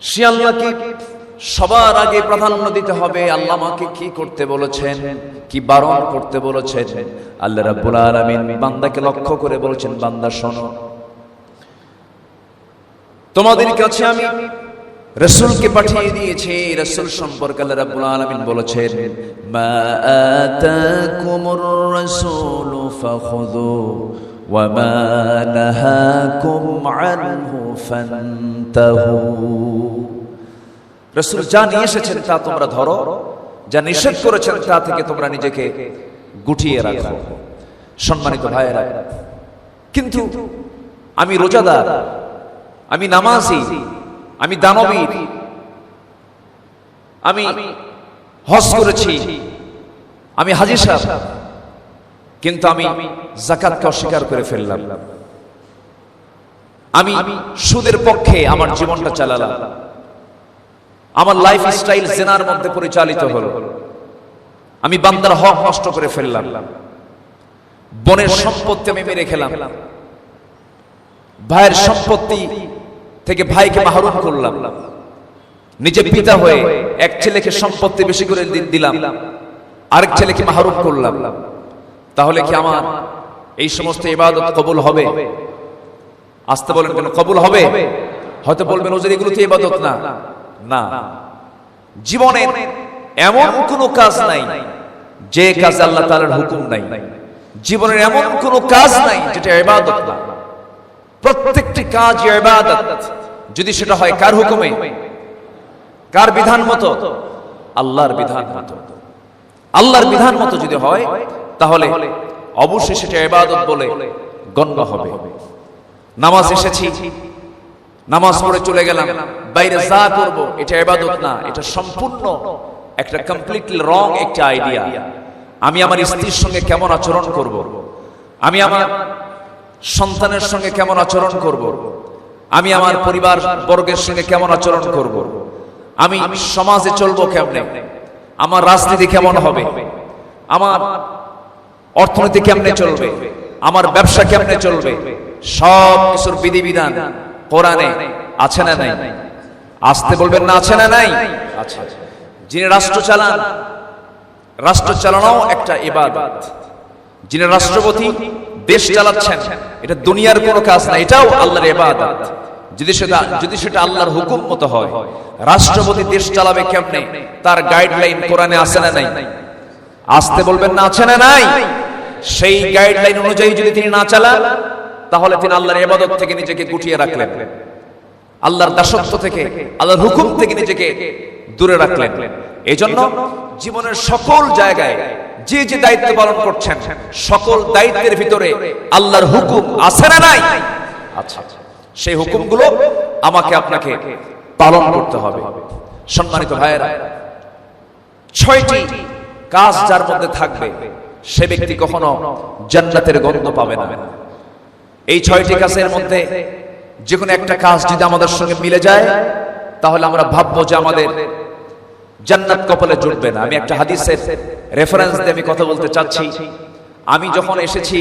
সে আল্লাহকে সবার আগে প্রাধান্য দিতে হবে। আল্লাহ আমাকে কি করতে বলেছেন, কি বারণ করতে বলেছেন। আল্লাহ রাব্বুল আলামিন বান্দাকে লক্ষ্য করে বলেছেন, বান্দা শোনো, তোমাদের কাছে আমি রাসূলকে পাঠিয়ে দিয়েছি। রাসূল সম্পর্কে আল্লাহ রাব্বুল আলামিন বলেছেন, মা আতাকুমুর রাসূলু ফাখুযু ওয়া মা নাহাকুম আনহু ফান্তাহু। রাসূল যা নিয়ে এসেছেন তা তোমরা ধরো, যা নিষেধ করেছেন তা থেকে তোমরা নিজেকে গুটিয়ে রাখো। সম্মানিত ভাইয়েরা, কিন্তু আমি রোজাদার, আমি নামাজি, আমি দানবীর, আমি হজ করেছি, আমি হাজী সাহেব, কিন্তু আমি যাকাতকে অস্বীকার করে ফেললাম। আমি সুদের পক্ষে আমার জীবনটা চালালাম। আমার লাইফ স্টাইল জেনার মধ্যে পরিচালিত হলো। আমি বান্দার হক নষ্ট করে ফেললাম। বোনের সম্পত্তি আমি মেরে খেলাম। ভাইয়ের সম্পত্তি থেকে ভাইকে মাহরুম করলাম। নিজে পিতা হয়ে এক ছেলেকে সম্পত্তি বেশি করে দিলাম, আরেক ছেলেকে মাহরুম করলাম। তাহলে কি আমার এই সমস্ত ইবাদত কবুল হবে? আসতে বলেন কেন কবুল হবে? হয়তো বলবেন হুজুর এগুলো তো ইবাদত না। না, জীবনে এমন কোন কাজ নাই যে কাজে আল্লাহ তাআলার হুকুম নাই। জীবনের এমন কোন কাজ নাই যেটা ইবাদত না। প্রত্যেকটি কাজ ইবাদত, যদি সেটা হয় কার হুকুমে, কার বিধান মতো? আল্লাহর বিধান মতো। আল্লাহর বিধান মতো যদি হয়, তাহলে অবশ্যই সেটা ইবাদত বলে গণ্য হবে। নামাজ এসেছি, নামাজ পড়ে চলে গেলাম, বাইরে যা করব এটা ইবাদত না। এটা সম্পূর্ণ একটা কমপ্লিটলি রং একটা আইডিয়া। আমি আমার স্ত্রীর সঙ্গে কেমন আচরণ করব, আমি আমার সন্তানের সঙ্গে কেমন আচরণ করব, আমি আমার পরিবার বর্গের সঙ্গে কেমন আচরণ করব, আমি সমাজে চলবো কেমনে, আমার রাজনীতি কেমন হবে, আমার অর্থনীতি কেমনে চলবে, আমার ব্যবসা কেমনে চলবে, সব কিছুর বিধিবিধান কোরআনে আছে না নাই? আসতে বলবেন না আছে না নাই? আছে। যিনি রাষ্ট্র চালান, রাষ্ট্র চালানোও একটা ইবাদত। যিনি রাষ্ট্রপতি দেশ চালাচ্ছেন, এটা দুনিয়ার কোনো কাজ না, এটাও আল্লাহর ইবাদত। যদি সেটা আল্লাহর হুকুম মতো হয়। রাষ্ট্রপতি দেশ চালাবে কেমনে, তার গাইডলাইন কোরআনে আছে না নাই? আসতে বলবেন না আছে না নাই? সেই গাইডলাইন অনুযায়ী যদি তিনি না চালান, তাহলে তিনি আল্লাহর ইবাদত থেকে নিজেকে গুটিয়ে রাখলেন, আল্লাহর দাসত্ব থেকে, আল্লাহর হুকুম থেকে নিজেকে দূরে রাখলেন। এই জন্য জীবনের সকল জায়গায় যে যে দায়িত্ব পালন করছেন, সকল দায়িত্বের ভিতরে আল্লাহর হুকুম আছে না নাই? আচ্ছা, সেই হুকুমগুলো আমাকে আপনাকে পালন করতে হবে। সম্মানিত ভাইয়েরা, 6টি কাজ যার মধ্যে থাকবে, সে ব্যক্তি কখনো জান্নাতের গন্ধ পাবে না। এই 6টি কাজের মধ্যে যে কোনো একটা কাজ যদি আমাদের সঙ্গে মিলে যায়, তাহলে আমরা ভাববো যে আমাদের জান্নাত কপালে জুটবে না। আমি একটা হাদিসের রেফারেন্স দিয়ে আমি কথা বলতে চাচ্ছি। আমি যখন এসেছি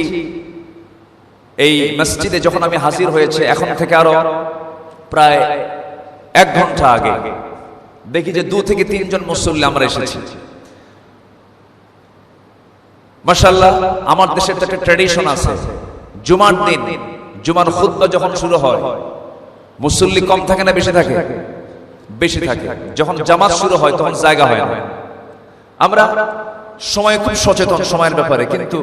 এই মসজিদে, যখন আমি হাজির হয়েছে, এখন থেকে আরো প্রায় 1 ঘন্টা আগে দেখি যে 2 থেকে 3 জন মুসল্লি আমরা এসেছি। মাশাআল্লাহ, আমার দেশের একটা ট্র্যাডিশন আছে, জুমার দিন জুমার খুতবা যখন শুরু হয় মুসল্লি কম থাকে না বেশি থাকে? বেশি থাকে। যখন জামাত শুরু হয় তখন জায়গা হয় না। আমরা সময় খুব সচেতন সময়ের ব্যাপারে, কিন্তু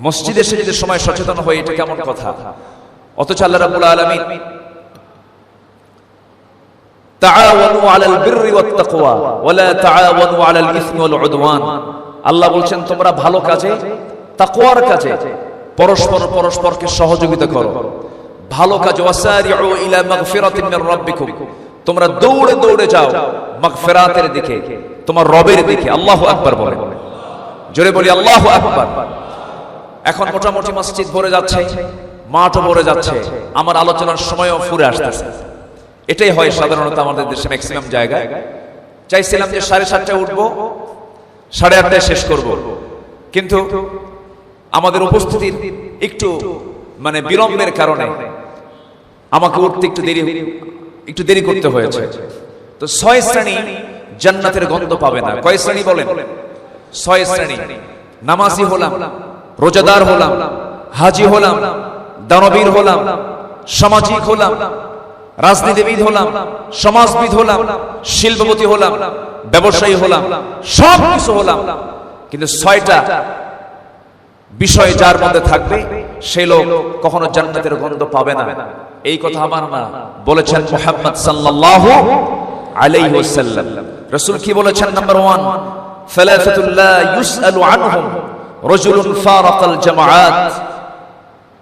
মসজিদে এসে যদি সময় সচেতন হয় এটা কেমন কথা? অথচ আল্লাহ রাব্বুল আলামিন তাআওয়ানু আলাল বিররি ওয়াত তাকওয়া ওয়া লা তাআওয়ানু আলাল ইসমি ওয়াল উদওয়ান। আল্লাহ বলছেন তোমরা ভালো কাজে, তাকওয়ার কাজে পরস্পরকে সহযোগিতা করো। ভালো কাজ, ওয়াসারিউ ইলা মাগফিরাতিন মির রাব্বিকুম, তোমরা দৌড়ে দৌড়ে যাও মাগফিরাতের দিকে, তোমার রবের দিকে। আল্লাহু আকবার বলে, জোরে বলি আল্লাহু আকবার। এখন মোটামুটি মসজিদ ভরে যাচ্ছে, মাঠও ভরে যাচ্ছে, আমার আলোচনার সময়ও ফুরে আসতেছে। এটাই হয় সাধারণত আমাদের দেশে ম্যাক্সিমাম জায়গায়। চাইছিলাম যে 7:30টায় উঠবো, 8:30টায় শেষ করব, কিন্তু আমাদের উপস্থিতির একটু বিলম্বের কারণে আমাকে উঠতে একটু দেরি করতে হয়েছে। তো 6 শ্রেণী জান্নাতের গন্ধ পাবে না। কয় শ্রেণী বলেন? 6 শ্রেণী। নামাজি হলাম, রোজাদার হলাম, হাজি হলাম, দানবীর হলাম, সামাজিক হলাম, রাজনীতিবিদ হলাম, সমাজবিদ হলাম, শিল্পপতি হলাম, ব্যবসায়ী হলাম, সব কিছু হলাম, কিন্তু 6টা বিষয় যার মধ্যে থাকবে সেই লোক কখনো জান্নাতের গন্ধ পাবে না। এই কথা আমার না, বলেছেন মুহাম্মদ সাল্লাল্লাহু আলাইহি ওয়াসাল্লাম। রাসূল কি বলেছেন? নাম্বার 1, সালাসাতুল লা ইউসআলু আনহুম রাজুলুন ফারাকাল জামাআত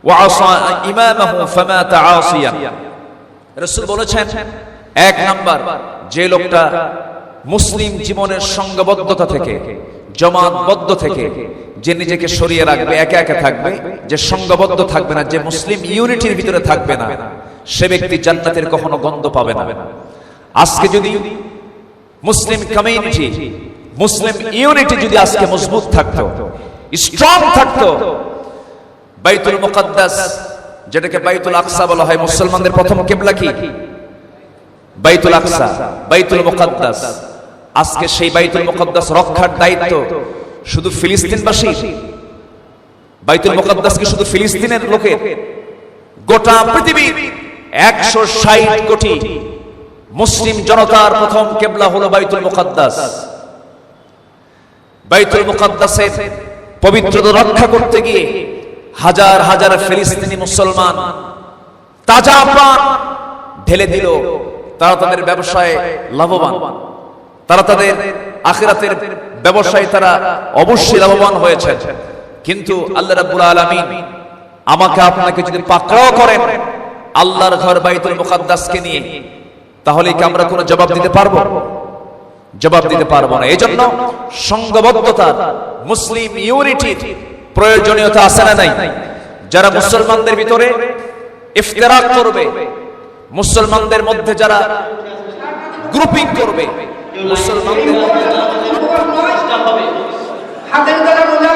ওয়া আসা ইমামাহু ফামাতা আসিয়া। রাসূল বলেছেন 1 নাম্বার, যে লোকটা মুসলিম জীবনের সংঘবদ্ধতা থেকে, জামাতবদ্ধ থেকে যে নিজেকে সরিয়ে রাখবে, একা একা থাকবে, যে সংঘবদ্ধ থাকবে না, যে মুসলিম ইউনিটির ভিতরে থাকবে না, সে ব্যক্তি জান্নাতের কখনো গন্ধ পাবে না। আজকে যদি মুসলিম কমিউনিটি, মুসলিম ইউনিটি যদি আজকে মজবুত থাকতো, স্ট্রং থাকতো, বাইতুল মুকাদ্দাস, যেটাকে বাইতুল আকসা বলা হয়, মুসলমানদের প্রথম কিবলা কি? বাইতুল আকসা, বাইতুল মুকাদ্দাস। আজকে সেই বাইতুল মুকাদ্দাস রক্ষার দায়িত্ব শুধু ফিলিস্তিনবাসী? বাইতুল মুকাদ্দাস কি শুধু ফিলিস্তিনের লোকের? গোটা পৃথিবীর 160 কোটি মুসলিম জনতার প্রথম কিবলা হলো বাইতুল মুকাদ্দাস। বাইতুল মুকাদ্দাসের পবিত্রতা রক্ষা করতে গিয়ে হাজার হাজার ফিলিস্তিনি মুসলমান তাজা প্রাণ ঢেলে দিল। তারা তাদের ব্যবসায় লাভবান, তারা তাদের আখিরাতের ব্যবসায় তারা অবশ্যই লাভবান হয়েছে। কিন্তু আল্লাহ রাব্বুল আলামিন আমাকে আপনাকে যদি পাকড়াও করেন আল্লাহর ঘর বাইতুল মুকাদ্দাসকে নিয়ে, তাহলে কি আমরা কোনো জবাব দিতে পারবো? জবাব দিতে পারবো না। এজন্য সংঘবদ্ধতা, মুসলিম ইউনিটির প্রয়োজনীয়তা আছে না নাই? যারা মুসলমানদের ভিতরে ইফতিরাক করবে, মুসলমানদের মধ্যে যারা গ্রুপিং করবে, মুসলমানদের মধ্যে হাতের দ্বারা রোজা,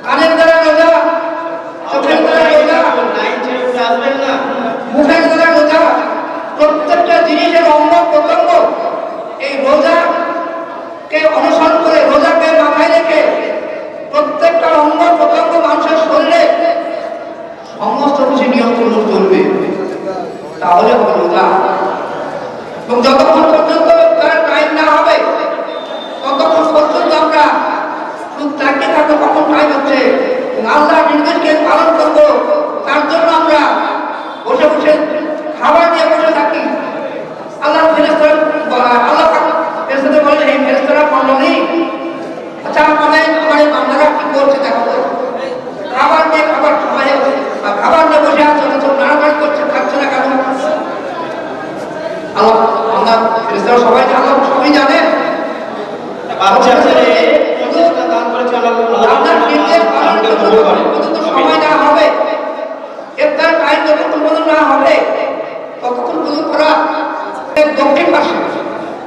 কানের দ্বারা রোজা, চোখের দ্বারা রোজা, মুখের দ্বারা রোজা, প্রত্যেকটা জিনিসের অঙ্গ প্রত্যঙ্গ এই রোজাকে অনুসরণ করে, রোজাকে মাথায় রেখে প্রত্যেকটা অঙ্গ প্রত্যঙ্গ মানুষের শরীরে সমস্ত কিছু নিয়ম পূর্ণ চলবে, তাহলে হবে রোজা। এবং যতক্ষণ পর্যন্ত তার টাইম না হবে ততক্ষণ পর্যন্ত আমরা তাকে থাকবো কখন টাইম হচ্ছে, আল্লাহর নির্দেশকে পালন করবো, তার জন্য আমরা বসে বসে খাবার নিয়ে বসে থাকি। আল্লাহ ফেরেশতারা বলেন, এই ফেরেশতারা মণ্ডলী, আচ্ছা আমার এই বান্দারা কি করছে দেখো তো, খাবার নিয়ে খাবার নিয়ে বসে আছে, নাড়ানাড়ি করছে, খাচ্ছে না কেন? আল্লাহ ফেরেশতারা সবাই জানে, আপনার নির্দেশ পালন পর্যন্ত সময় না হবে, ইফতার টাইম যতক্ষণ পর্যন্ত না হবে ততক্ষণ পর্যন্ত তারা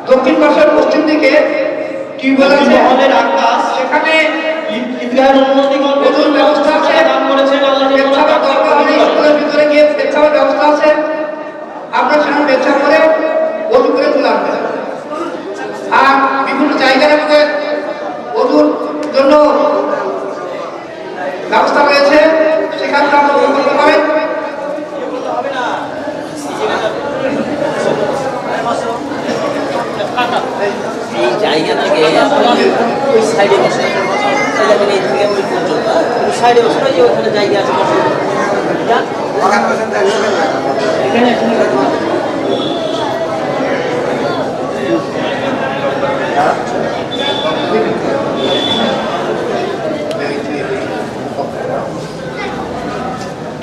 দক্ষিণ পাশের পশ্চিম দিকে টিউবওয়েল আছে, সেখানে প্রচুর ব্যবস্থা আছে, স্কুলের ভিতরে গিয়ে পেচ্ছাবের ব্যবস্থা আছে।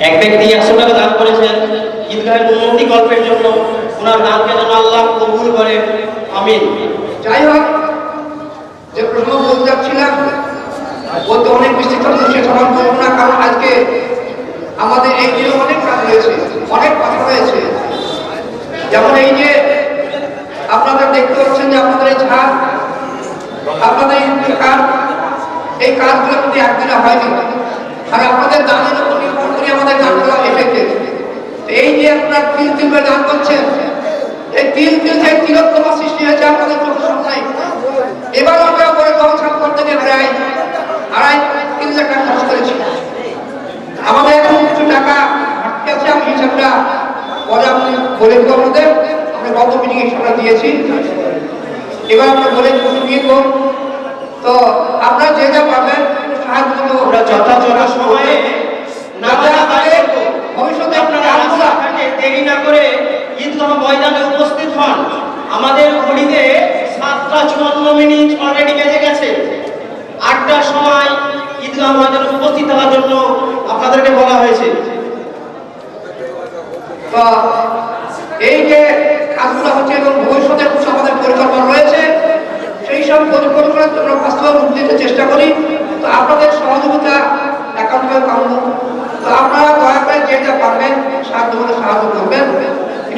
এক ব্যক্তি 100 টাকা দান করেছেন ঈদগাহের উন্নতি কল্পের জন্য। ওনার দানকে যেন আল্লাহ কবুল করে, আমিন। যাই হোক, যে প্রশ্ন বলতে যাচ্ছিলাম বলতে অনেক বিস্তৃত সে সমান করবো না, কারণ আজকে আমাদের এই দিনে অনেক কাজ রয়েছে, অনেক কথা রয়েছে। যেমন এই যে আপনাদের দেখতে পাচ্ছেন যে আপনাদের এই ছাদ, আপনাদের এই কাজ, এই কাজগুলো কিন্তু একদিনে হয়নি, আর আপনাদের দানের উপর নির্ভর করে আমাদের গানগুলো এসেছে। এই যে আপনারা তিল তিল করে দান করছেন, এই তিল তিল থেকে তিলোত্তমা সৃষ্টি হয়েছে আপনাদের চোখের সামনে। এবার আমরা বলে জনসাপ করতে গিয়ে প্রায় 2.5-3 লাখ টাকা খরচ করেছি। আমাদের এখন কিছু টাকা ঘাটতি আছে, আমি হিসাবটা পরে আপনি বলে দেবো আপনাদের। আমরা গত মিটিং হিসাবটা দিয়েছি, এবার আমরা বলে নিয়ে দেবো। তো আপনারা যে যা পাবেন সাহায্য আমরা যথাযথ সময়ে ভবিষ্যতে আপনারা রাস্তাঘাটে দেরি না করে ঈদগাহ ময়দানে উপস্থিত হন। আমাদের ঘড়িতে 7:54 অলরেডি বেজে গেছে। 8টার সময় ঈদগাহ ময়দানে উপস্থিত হওয়ার জন্য আপনাদেরকে বলা হয়েছে। তো এই যে কাজগুলো হচ্ছে এবং ভবিষ্যতে কিছু আমাদের পরিকল্পনা রয়েছে, সেই সব পরিকল্পনার জন্য বাস্তবায়ন রূপ দিতে চেষ্টা করি। তো আপনাদের সহযোগিতা একান্তভাবে কাম্য। তো আপনারা দয়া করে যে যা পারবেন সাহায্য করে সাহায্য করবেন,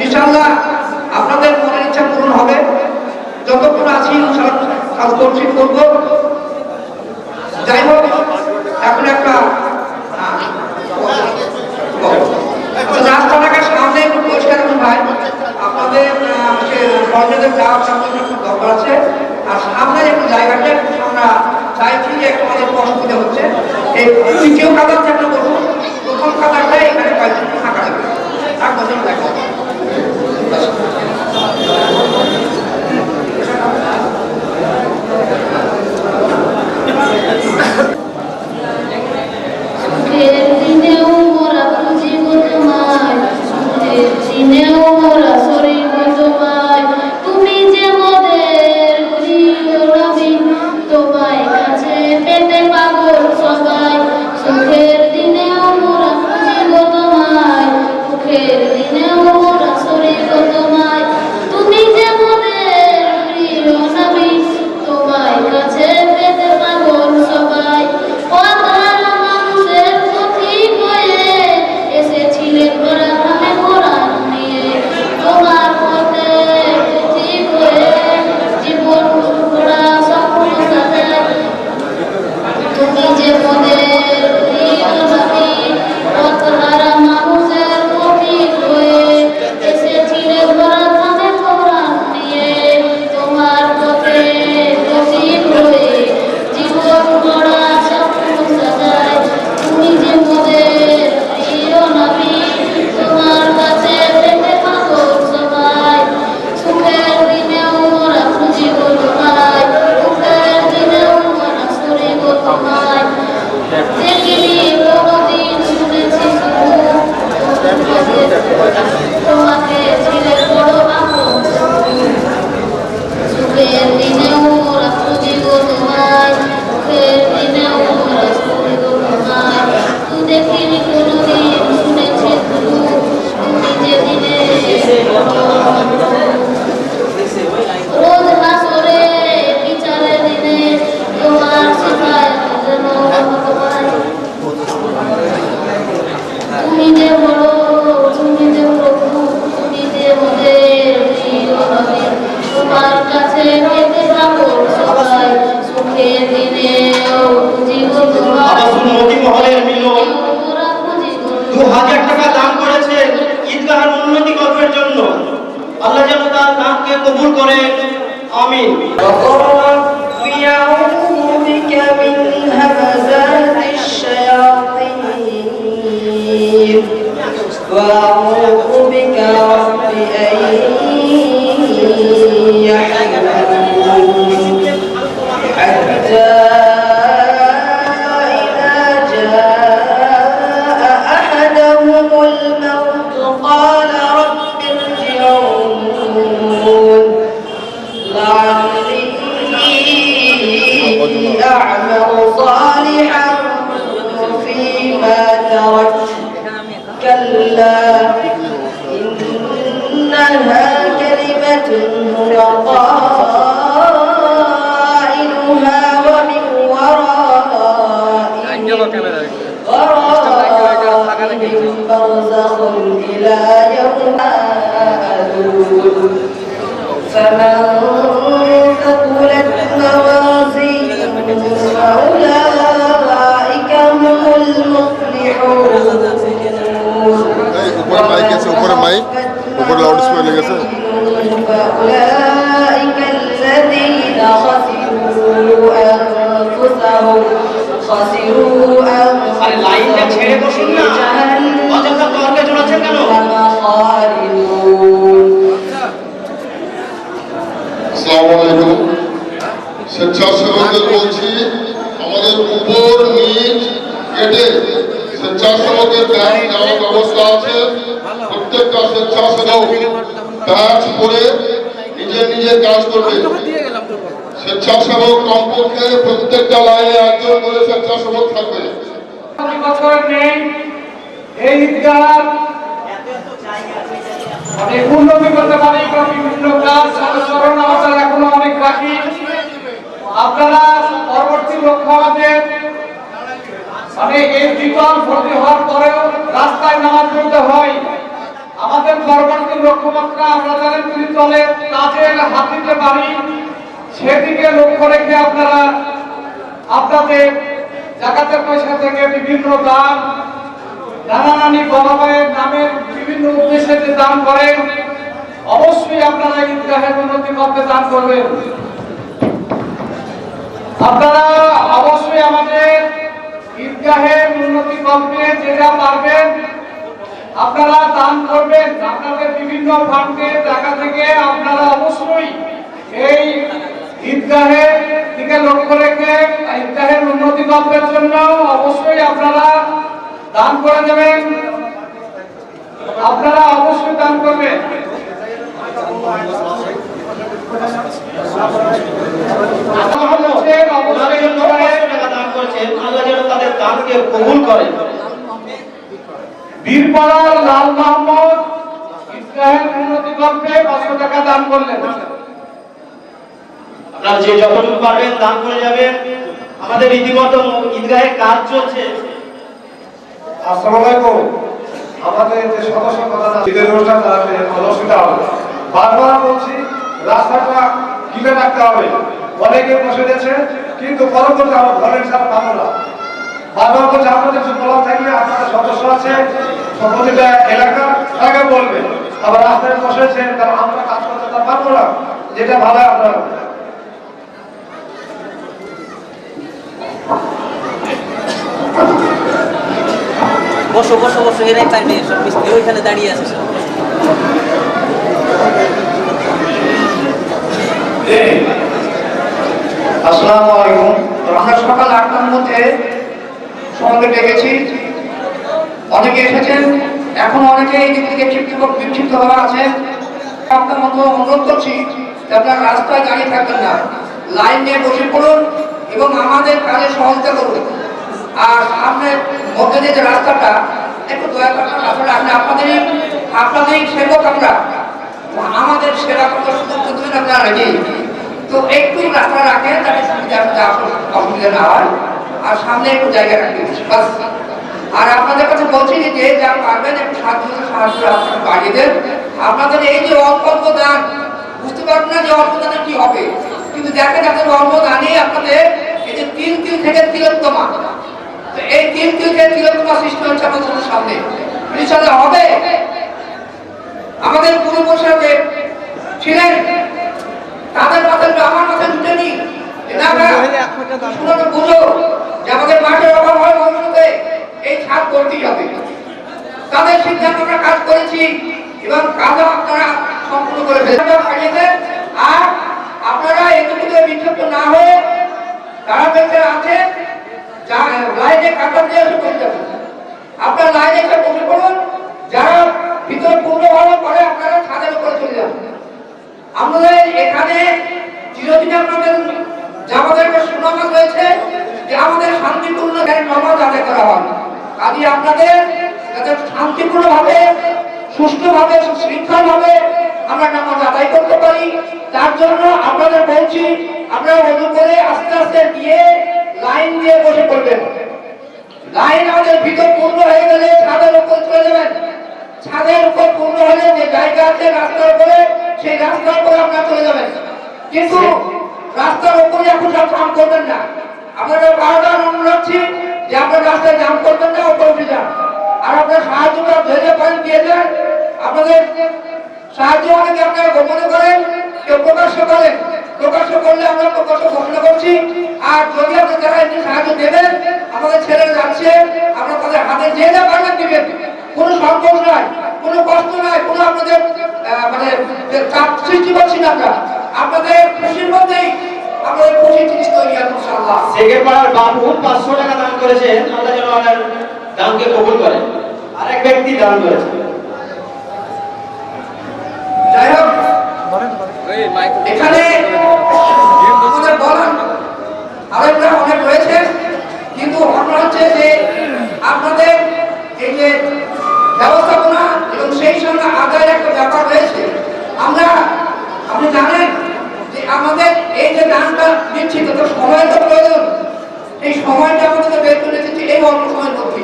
ইনশাআল্লাহ আপনাদের মনের ইচ্ছা পূরণ হবে। যতক্ষণ আছি কাজ করছি, করবো। যাই হোক, এখন একটা রাস্তাটাকে সামনে একটু পরিষ্কার করুন ভাই, আপনাদের বর্ণদের যাওয়ার সামনে একটু দরকার আছে। আর সামনে একটু জায়গাটা আমরা চাইছি যে একটু আমাদের অসুবিধা হচ্ছে। এই তৃতীয় কাতারটা একটা বসুন, প্রথম কাতারটা এখানে কয়েকজন ফাঁকা লাগবে, তার বছর দেখা الموت إنها كلمة هو قائلها ومن ورائهم برزخ إلى يوم يبعثون فمن ثقلت موازينه فأولئك هم المفلحون উপরে মাইক আছে, উপরে মাইক, উপরে লাউড স্পিকার লেগেছে। فأولئك الذين خسروا أنفسهم আরে লাইনটা ছেড়ে বসুন না, অযথা তর্কে জড়াচ্ছেন কেন? আসসালামু আলাইকুম। স্বেচ্ছাসেবকদের বলছি, আমাদের উপর নিচ কেটে স্বেচ্ছাসেবকের ব্যাচ নেওয়ার ব্যবস্থা আছে। প্রত্যেকটা স্বেচ্ছাসেবক ব্যাচ পরে নিজের নিজের কাজ করবে। স্বেচ্ছাসেবক কমপক্ষে প্রত্যেকটা লাইনে একজন করে স্বেচ্ছাসেবক থাকবে। এই ঈদগাহ অনেক উন্নতি করতে পারি, বিভিন্ন কাজ অনুসরণ আমাদের এখনো অনেক বাকি। আপনারা পরবর্তী লক্ষ্য আমাদের এই জীবন ভর্তি হওয়ার পরেও রাস্তায় নামাজ পড়তে হয়। আমাদের পরবর্তী লক্ষ্যমাত্রা আমরা জানেন তিনি দলের কাজের হাত দিতে পারি, সেদিকে লক্ষ্য রেখে আপনারা আপনাদের জাকাতের পয়সা থেকে বিভিন্ন দান, নানা নানি বাবা মায়ের নামের বিভিন্ন উদ্দেশ্যে যে দান করেন, অবশ্যই আপনারা ঈদগাহের উন্নতি করতে দান করবেন। আপনারা অবশ্যই আমাদের ঈদগাহের উন্নতি করতে যেটা পারবেন আপনারা দান করবেন। আপনাদের বিভিন্ন ফান্ডে টাকা থেকে আপনারা অবশ্যই এই ঈদগাহের দিকে লক্ষ্য রেখে ঈদগাহের উন্নতি করবার জন্য অবশ্যই আপনারা দান করে দেবেন। আপনারা অবশ্যই দান করবেন। আল্লাহ যেন তাদের দানকে কবুল করেন। বীরপাড়ার লাল মোহাম্মদ ঈদগাহের উন্নতি করতে 500 টাকা দান করলেন। আপনারা যে যতটুকু পারবেন দান করে যাবেন। আমাদের রীতিমতো ঈদগাহের কাজ চলছে। আসসালামু আলাইকুম। আমাদের যে সদস্য কথা ঈদের অনুষ্ঠান চালাতে অসুবিধা হবে, বারবার বলছি রাস্তাটা কিনে রাখতে হবে। অনেকে বসে গেছে কিন্তু পরবর্তী আমরা ঘরের ছাড়া পাবো না। বারবার বলছি আপনাদের কিছু বলা থাকলে আপনাদের সদস্য আছে প্রতিটা এলাকা তাকে বলবেন। আবার রাস্তায় বসেছেন কারণ আমরা কাজ করতে তা পারবো না, যেটা ভালো আপনারা বসো বসো বসো, এর একটা নেই, সব মিস্ত্রি ওইখানে দাঁড়িয়ে আছে সব। আসসালামু আলাইকুম। আমরা সকাল 8টার মধ্যে সঙ্গে ডেকেছি, অনেকে এসেছেন, এখন অনেকে এই দিক থেকে বিক্ষিপ্ত হওয়া আছে। আপনার মতো অনুরোধ করছি যে আপনারা রাস্তায় দাঁড়িয়ে থাকবেন না, লাইন নিয়ে বসে পড়ুন এবং আমাদের কাজে সহযোগিতা করুন। আর সামনের মধ্যে যে রাস্তাটা একটু দয়া করে রাস্তাটা আপনি আপনাদেরই সেবক, আমরা আমাদের সেবা করতে সুযোগ দেবেন আপনারা নাকি, তো একটু রাস্তা রাখেন যাতে সুবিধা অসুবিধা না হয়, আর সামনে একটু জায়গা রাখবেন বাস। আর আপনাদের কাছে বলছি যে যা পারবেন একটু সাহায্য আপনারা বাড়িয়ে দেন। আপনাদের এই যে অল্প অল্প দান, বুঝতে পারবেন না যে অল্প দানে কি হবে, কিন্তু দেখেন আপনাদের অল্প দানে আপনাদের এই যে 3 তিল থেকে তিলোত্তমা, তো এই 3 তিল থেকে তিলোত্তমা সৃষ্টি হচ্ছে আমাদের সামনে। ইনশাআল্লাহ হবে। আমাদের পূর্বপুরুষরা যে ছিলেন তাদের মাথায় আমার মাথায় জুটেনি, বুঝো যে আমাদের মাঠের অভাব হয় ভবিষ্যতে, এই ছাদ করতেই হবে। তাদের সিদ্ধান্ত আমরা কাজ করেছি এবং কাজও আপনারা সম্পূর্ণ করে ফেলেছেন। আর আপনারা এটুকুতে বিক্ষিপ্ত না হয়ে তারা বেঁচে আছে লাইনে কাটা দিয়ে শুরু যাবে। আপনার লাইনে এসে বসে পড়ুন, যারা ভিতরে পূর্ণ ভালো করে আপনারা ছাদের উপরে চলে যাবেন। আমাদের এখানে চিরদিন আপনাদের আমাদের একটা সুনাম রয়েছে যে আমাদের শান্তিপূর্ণ নামাজ আদায় করা হয়। কাজে আপনাদের যাতে শান্তিপূর্ণভাবে, সুষ্ঠুভাবে, শৃঙ্খলভাবে আমরা নামাজ আদায় করতে পারি। তার জন্য আপনাদের বলছি, আপনারা ওযু করে আস্তে আস্তে গিয়ে লাইন দিয়ে বসে পড়বেন। লাইন আমাদের ভিতর পূর্ণ হয়ে গেলে ছাদের উপর চলে যাবেন। ছাদের উপর পূর্ণ হলে যে জায়গা আছে রাস্তার উপরে, সেই রাস্তার উপরে আপনারা চলে যাবেন। কিন্তু রাস্তার উপরে এখন সব কাম করবেন না। আপনাদের বারবার অনুরোধ রাখছি যে আপনার রাস্তায় জাম করবেন না, উপরে উঠে যান। আর আপনার সাহায্যটা ধৈর্য পান দিয়ে যান। আপনাদের সাহায্য অনেকে আপনারা গোপনে করেন, কেউ প্রকাশ্য করেন। প্রকাশ্য করলে আমরা প্রকাশ্য ঘোষণা করছি। আর যদি আপনার যারা এমনি সাহায্য দেবেন, আমাদের ছেলেরা যাচ্ছে, আপনারা তাদের হাতে যে যা পারবেন দিবেন। কোনো সংকোচ নাই, কোনো কষ্ট নাই, কোনো আপনাদের মানে চাপ সৃষ্টি করছি না। আমরা আপনাদের খুশির মধ্যেই আমাদের খুশির জিনিস তৈরি আছে ইনশাআল্লাহ। সেকেপাড়ার বাবু 500 টাকা দান করেছেন, আল্লাহ যেন ওনার দানকে কবুল করেন। আরেক ব্যক্তি দান করেছেন। যাই হোক, এখানে আমাদের বলার আরেকটা অনেক রয়েছে, কিন্তু ঘটনা হচ্ছে যে আপনাদের এই যে ব্যবস্থাপনা এবং সেই সঙ্গে আদায়ের একটা ব্যাপার রয়েছে। আপনি জানেন যে আমাদের এই যে দানটা দিচ্ছি, তো সময় তো প্রয়োজন। এই সময়টা আমাদের বের করে দিচ্ছি এই অল্প সময়ের মধ্যে।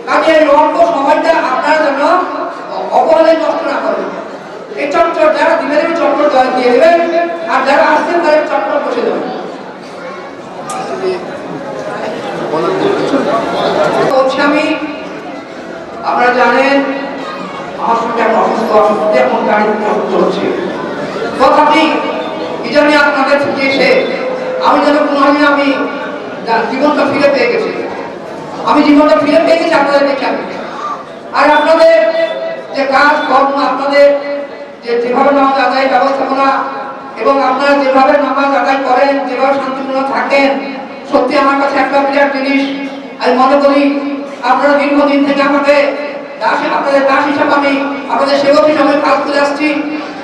কাজে এই অল্প সময়টা আপনারা যেন অবহেলায় নষ্ট না করেন। এই চটচট যারা দিবে দেবে চটপট দিয়ে দেবেন, আর যারা আসছেন তারা চটপট বসে দেবেন। আমি আপনারা জানেন আমার সঙ্গে এখন অসুস্থ এখন গাড়ি চলছে। তথাপি এই জন্য আপনাদের থেকে এসে আমি যেন মনে হয় আমি জীবনটা ফিরে পেয়ে গেছি। আমি জীবনটা ফিরে পেয়ে গেছি আপনাদের দেখে। আর আপনাদের যে কাজ কর্ম, আপনাদের যেভাবে নামাজ আদায় ব্যবস্থাপনা এবং আপনারা যেভাবে নামাজ আদায় করেন, যেভাবে শান্তিপূর্ণ থাকেন, সত্যি আমার কাছে একটা বিরাট জিনিস। আমি মনে করি আপনারা দীর্ঘদিন থেকে আমাকে আপনাদের দাস হিসাবে আমি আপনাদের সেবক হিসাবে কাজ করে আসছি।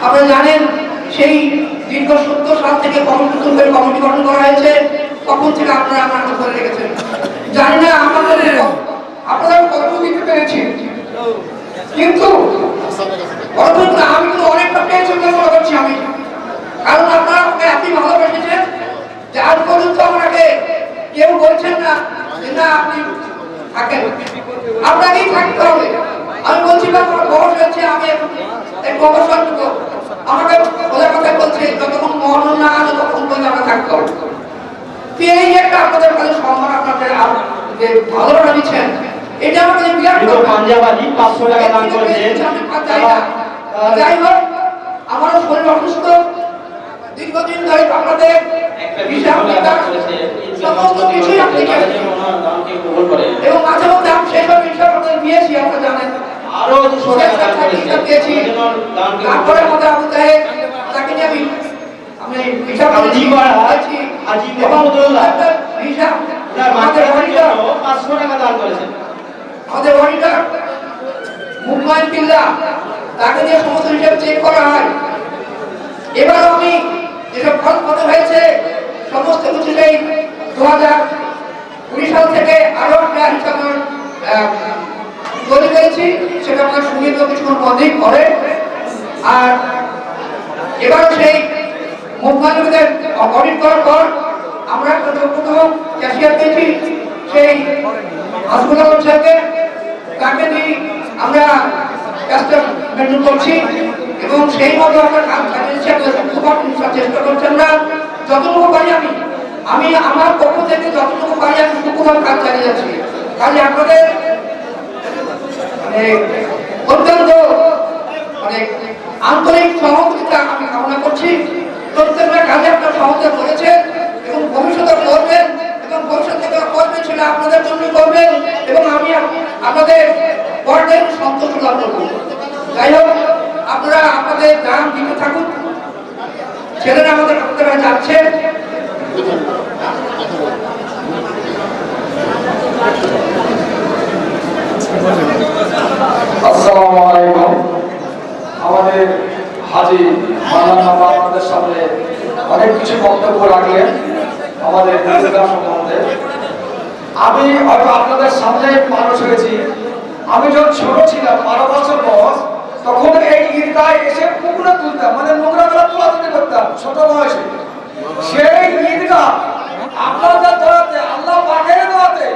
আপনারা জানেন সেই দীর্ঘ 70 সাল থেকে কমিটি গঠন করা হয়েছে। তখন থেকে আপনারা আমার হাতে ধরে রেখেছেন। জানি না আপনাদের কত দিতে পেরেছি, কিন্তু আমি কিন্তু অনেকটা পেয়েছি বলে মনে করছি আমি। কারণ আপনারা আমাকে এতই ভালোবেসেছেন যে আজ পর্যন্ত আমাকে কেউ বলছেন না যে না আপনি থাকেন, আপনাকেই থাকতে হবে। আমি বলছিলাম আমার বয়স হয়েছে, আমি এই গবেষণাটুকু আমাকে ওদের কথা বলছে যতক্ষণ মন না আসে ততক্ষণ পর্যন্ত আমরা থাকতে হবে। এই একটা আপনাদের কাছে সম্মান, আপনাদের যে ভালোটা দিচ্ছেন, এটা আমাকে বিরাট পাঞ্জাবালি 500 টাকা দান করেছেন। যাই হোক, আমারও শরীর অসুস্থ, দীর্ঘদিন ধরে আপনাদের হিসাব নিকাশ সমস্ত কিছুই আপনি এবং মাঝে মধ্যে আমি সেসব হিসাব আপনাদের দিয়েছি। আপনারা জানেন আরো 200 টাকা দান করেছেন দিয়েছি। তারপরে আমাদের আবু তাহের তাকে নিয়ে আমি হিসাব দিয়েছি। এবং হিসাব আমাদের অডিটর 500 টাকা দান করেছেন। আমাদের অডিটর মুম্বাই পিল্লা, তাকে দিয়ে সমস্ত হিসাব চেক করা হয়। এবার আমি যেসব খরচ কত হয়েছে সমস্ত কিছু সেই 2019 সাল থেকে আরো একটা হিসাব তৈরি করেছি, সেটা আমরা শুনিয়ে দেবো কিছুক্ষণ অধিক পরে। আর এবার সেই মুম্বাইদের অডিট করার পর আমরা একটা প্রথম ক্যাশিয়ার পেয়েছি সেই হাসপাতাল সাথে, তাকে দিয়ে আমরা কাজটা মেনটেন করছি এবং সেই মতো আমরা কাজ চালিয়েছি। আপনারা চেষ্টা করছেন না, যতটুকু পারি আমি আমার পক্ষ থেকে যতটুকু পারি আমি সুখভাবে কাজ চালিয়ে যাচ্ছি। কাজে আপনাদের মানে অত্যন্ত মানে আন্তরিক সহযোগিতা আমি কামনা করছি। প্রত্যেকটা কাজে আপনার সহযোগিতা করেছেন এবং ভবিষ্যতে করবেন, এবং ভবিষ্যৎ থেকে করবেন সেটা আপনাদের জন্য করবেন, এবং আমি আপনাদের পর্যায়ে সন্তুষ্ট লাভ করবো। যাই হোক, আপনারা আপনাদের দাম দিতে থাকুন। ছেলেরা আমাদের আপনারা যাচ্ছে। আসসালামু আলাইকুম। আমাদের হাজী মাওলানা আমাদের সামনে অনেক কিছু বক্তব্য রাখলেন আমাদের ঈদগাহ সম্বন্ধে। আমি হয়তো আপনাদের সামনে মানুষ হয়েছি। আমি যখন ছোট ছিলাম 12 বছর বয়স, তখন এই ঈদগাহ এসে পুকুরে তুলতাম, মানে নোংরা বেলা তোলাতুলি করতাম ছোট বয়সে। সেই ঈদগাহ আপনাদের দোয়াতে, আল্লাহ পাকের দোয়াতে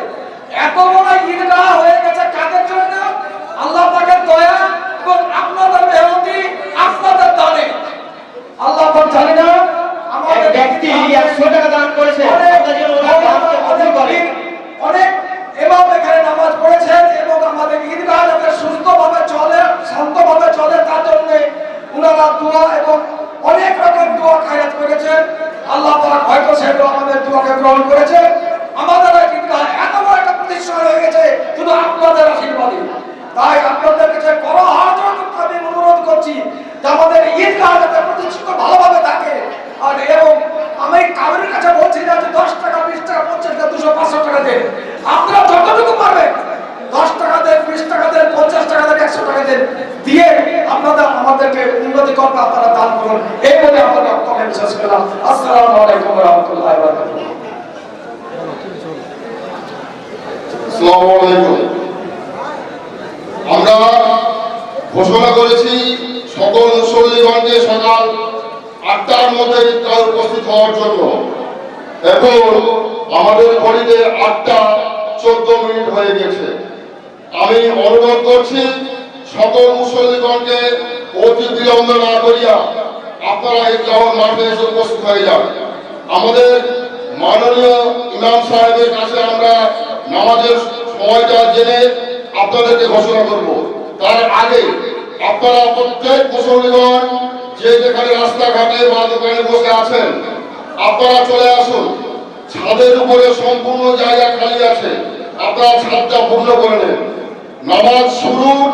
এত বড় ঈদগাহ হয়ে গেছে। কাদের জন্য? আল্লাহ পাকের দয়া এবং আপনাদের মেহনতি, আপনাদের দানে। আল্লাহ পাক জানি না আমাদের ব্যক্তি 100 টাকা দান করেছে, আপনাদের জন্য ওনার দানকে কবুল করে। অনেক ইমাম এখানে নামাজ পড়েছেন এবং আমাদের ঈদগাহ যাতে সুস্থভাবে চলে, শান্তভাবে চলে, তার জন্য ওনারা দোয়া এবং অনেক রকম দোয়া খায়রাত করেছেন। আল্লাহ পাক হয়তো সেগুলো আমাদের দোয়াকে গ্রহণ করেছে। আমাদের ঈদগাহ এত বড় একটা প্রতিষ্ঠান হয়ে গেছে শুধু আপনাদের আশীর্বাদে। তাই আপনাদের কাছে বড় হাত আমি অনুরোধ করছি যে আমাদের ঈদগাহ যাতে প্রতিষ্ঠিত ভালোভাবে থাকে। আর এবং আমি কারোর কাছে বলছি না যে 10 টাকা, 20 টাকা, 50 টাকা, 200, 500 টাকা দেন। আপনারা যতটুকু পারবেন 10 টাকা দেন, 20 টাকা দেন, 50 টাকা দেন, 100 টাকা দেন, দিয়ে আপনারা আমাদেরকে উন্নতি করবে, আপনারা দান করুন। এই বলে আপনাদের বক্তব্য শেষ করলাম। আসসালামু আলাইকুম ওয়া রাহমাতুল্লাহি ওয়া বারাকাতুহু। আসসালামু আলাইকুম। আমরা ঘোষণা করেছি সকল মুসল্লিগণকে সকাল 8টার মধ্যে ঈদগাহে উপস্থিত হওয়ার জন্য। এখন আমাদের ঘড়িতে 8টা 14 হয়ে গেছে। আমি অনুরোধ করছি সকল মুসল্লিগণকে অতি বিলম্ব না করিয়া আপনারা ঈদগাহের মাঠে এসে উপস্থিত হয়ে যান। আমাদের মাননীয় ইমাম সাহেবের কাছে আমরা নামাজের সময়টা জেনে আপনাদেরকে ঘোষণা করব। তার আগে আপনারা প্রত্যেক মুসল্লিগণ যে যেখানে রাস্তাঘাটে বা দোকানে বসে আছেন, আপনারা চলে আসুন। ছাদের উপরে সম্পূর্ণ জায়গা খালি আছে, আপনারা ছাদটা পূর্ণ করে নেন। নামাজ শুরুর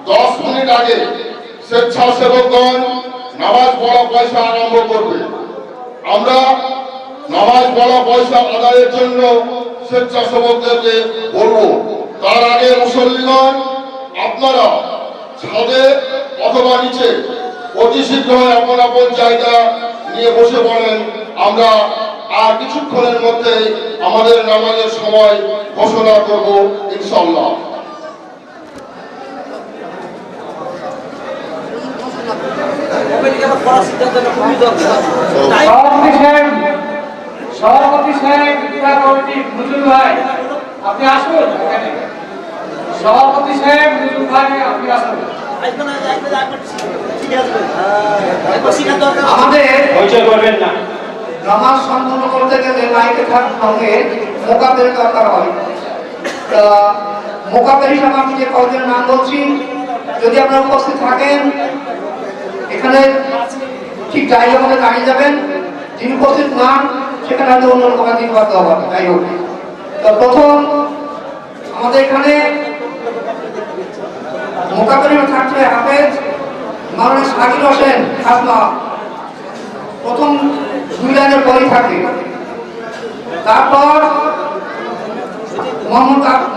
10 মিনিট আগে স্বেচ্ছাসেবকগণ নামাজ পড়া পয়সা আরম্ভ করবে। আমরা নামাজ পড়া পয়সা আদায়ের জন্য স্বেচ্ছাসেবকদেরকে বলবো। তার আগে মুসল্লিগণ আপনারা ছাদে অথবা নিচে অতি শীঘ্র আপন আপন জায়গা নিয়ে বসে পড়েন। আমরা আর কিছুক্ষণের মধ্যে আমাদের নামাজের সময় ঘোষণা করব ইনশাআল্লাহ। সভাপতি সাহেব নজরুল ভাই আপনি আসুন এখানে। সভাপতি সাহেব নজরুল ভাই আপনি আসুন। আমাদের পরিচয় করবেন না। নামাজ সম্পন্ন করতে গেলে মাইকে সঙ্গে মোকাবের দরকার হয়। তা মোকাবের হিসাবে আমি যে কয়েকজন নাম বলছি, যদি আপনারা উপস্থিত থাকেন এখানে ঠিক জায়গা মধ্যে দাঁড়িয়ে যাবেন। যিনি উপস্থিত নাম সেখানে হয়তো অন্য রকম দিন বাদ দেওয়া হবে। যাই হোক, তো প্রথম আমাদের এখানে মোকাবেলা থাকছে হাফেজ মাওলানা শাকির হোসেন খাজনা, প্রথম 2 লাইনের পরই থাকবে। তারপর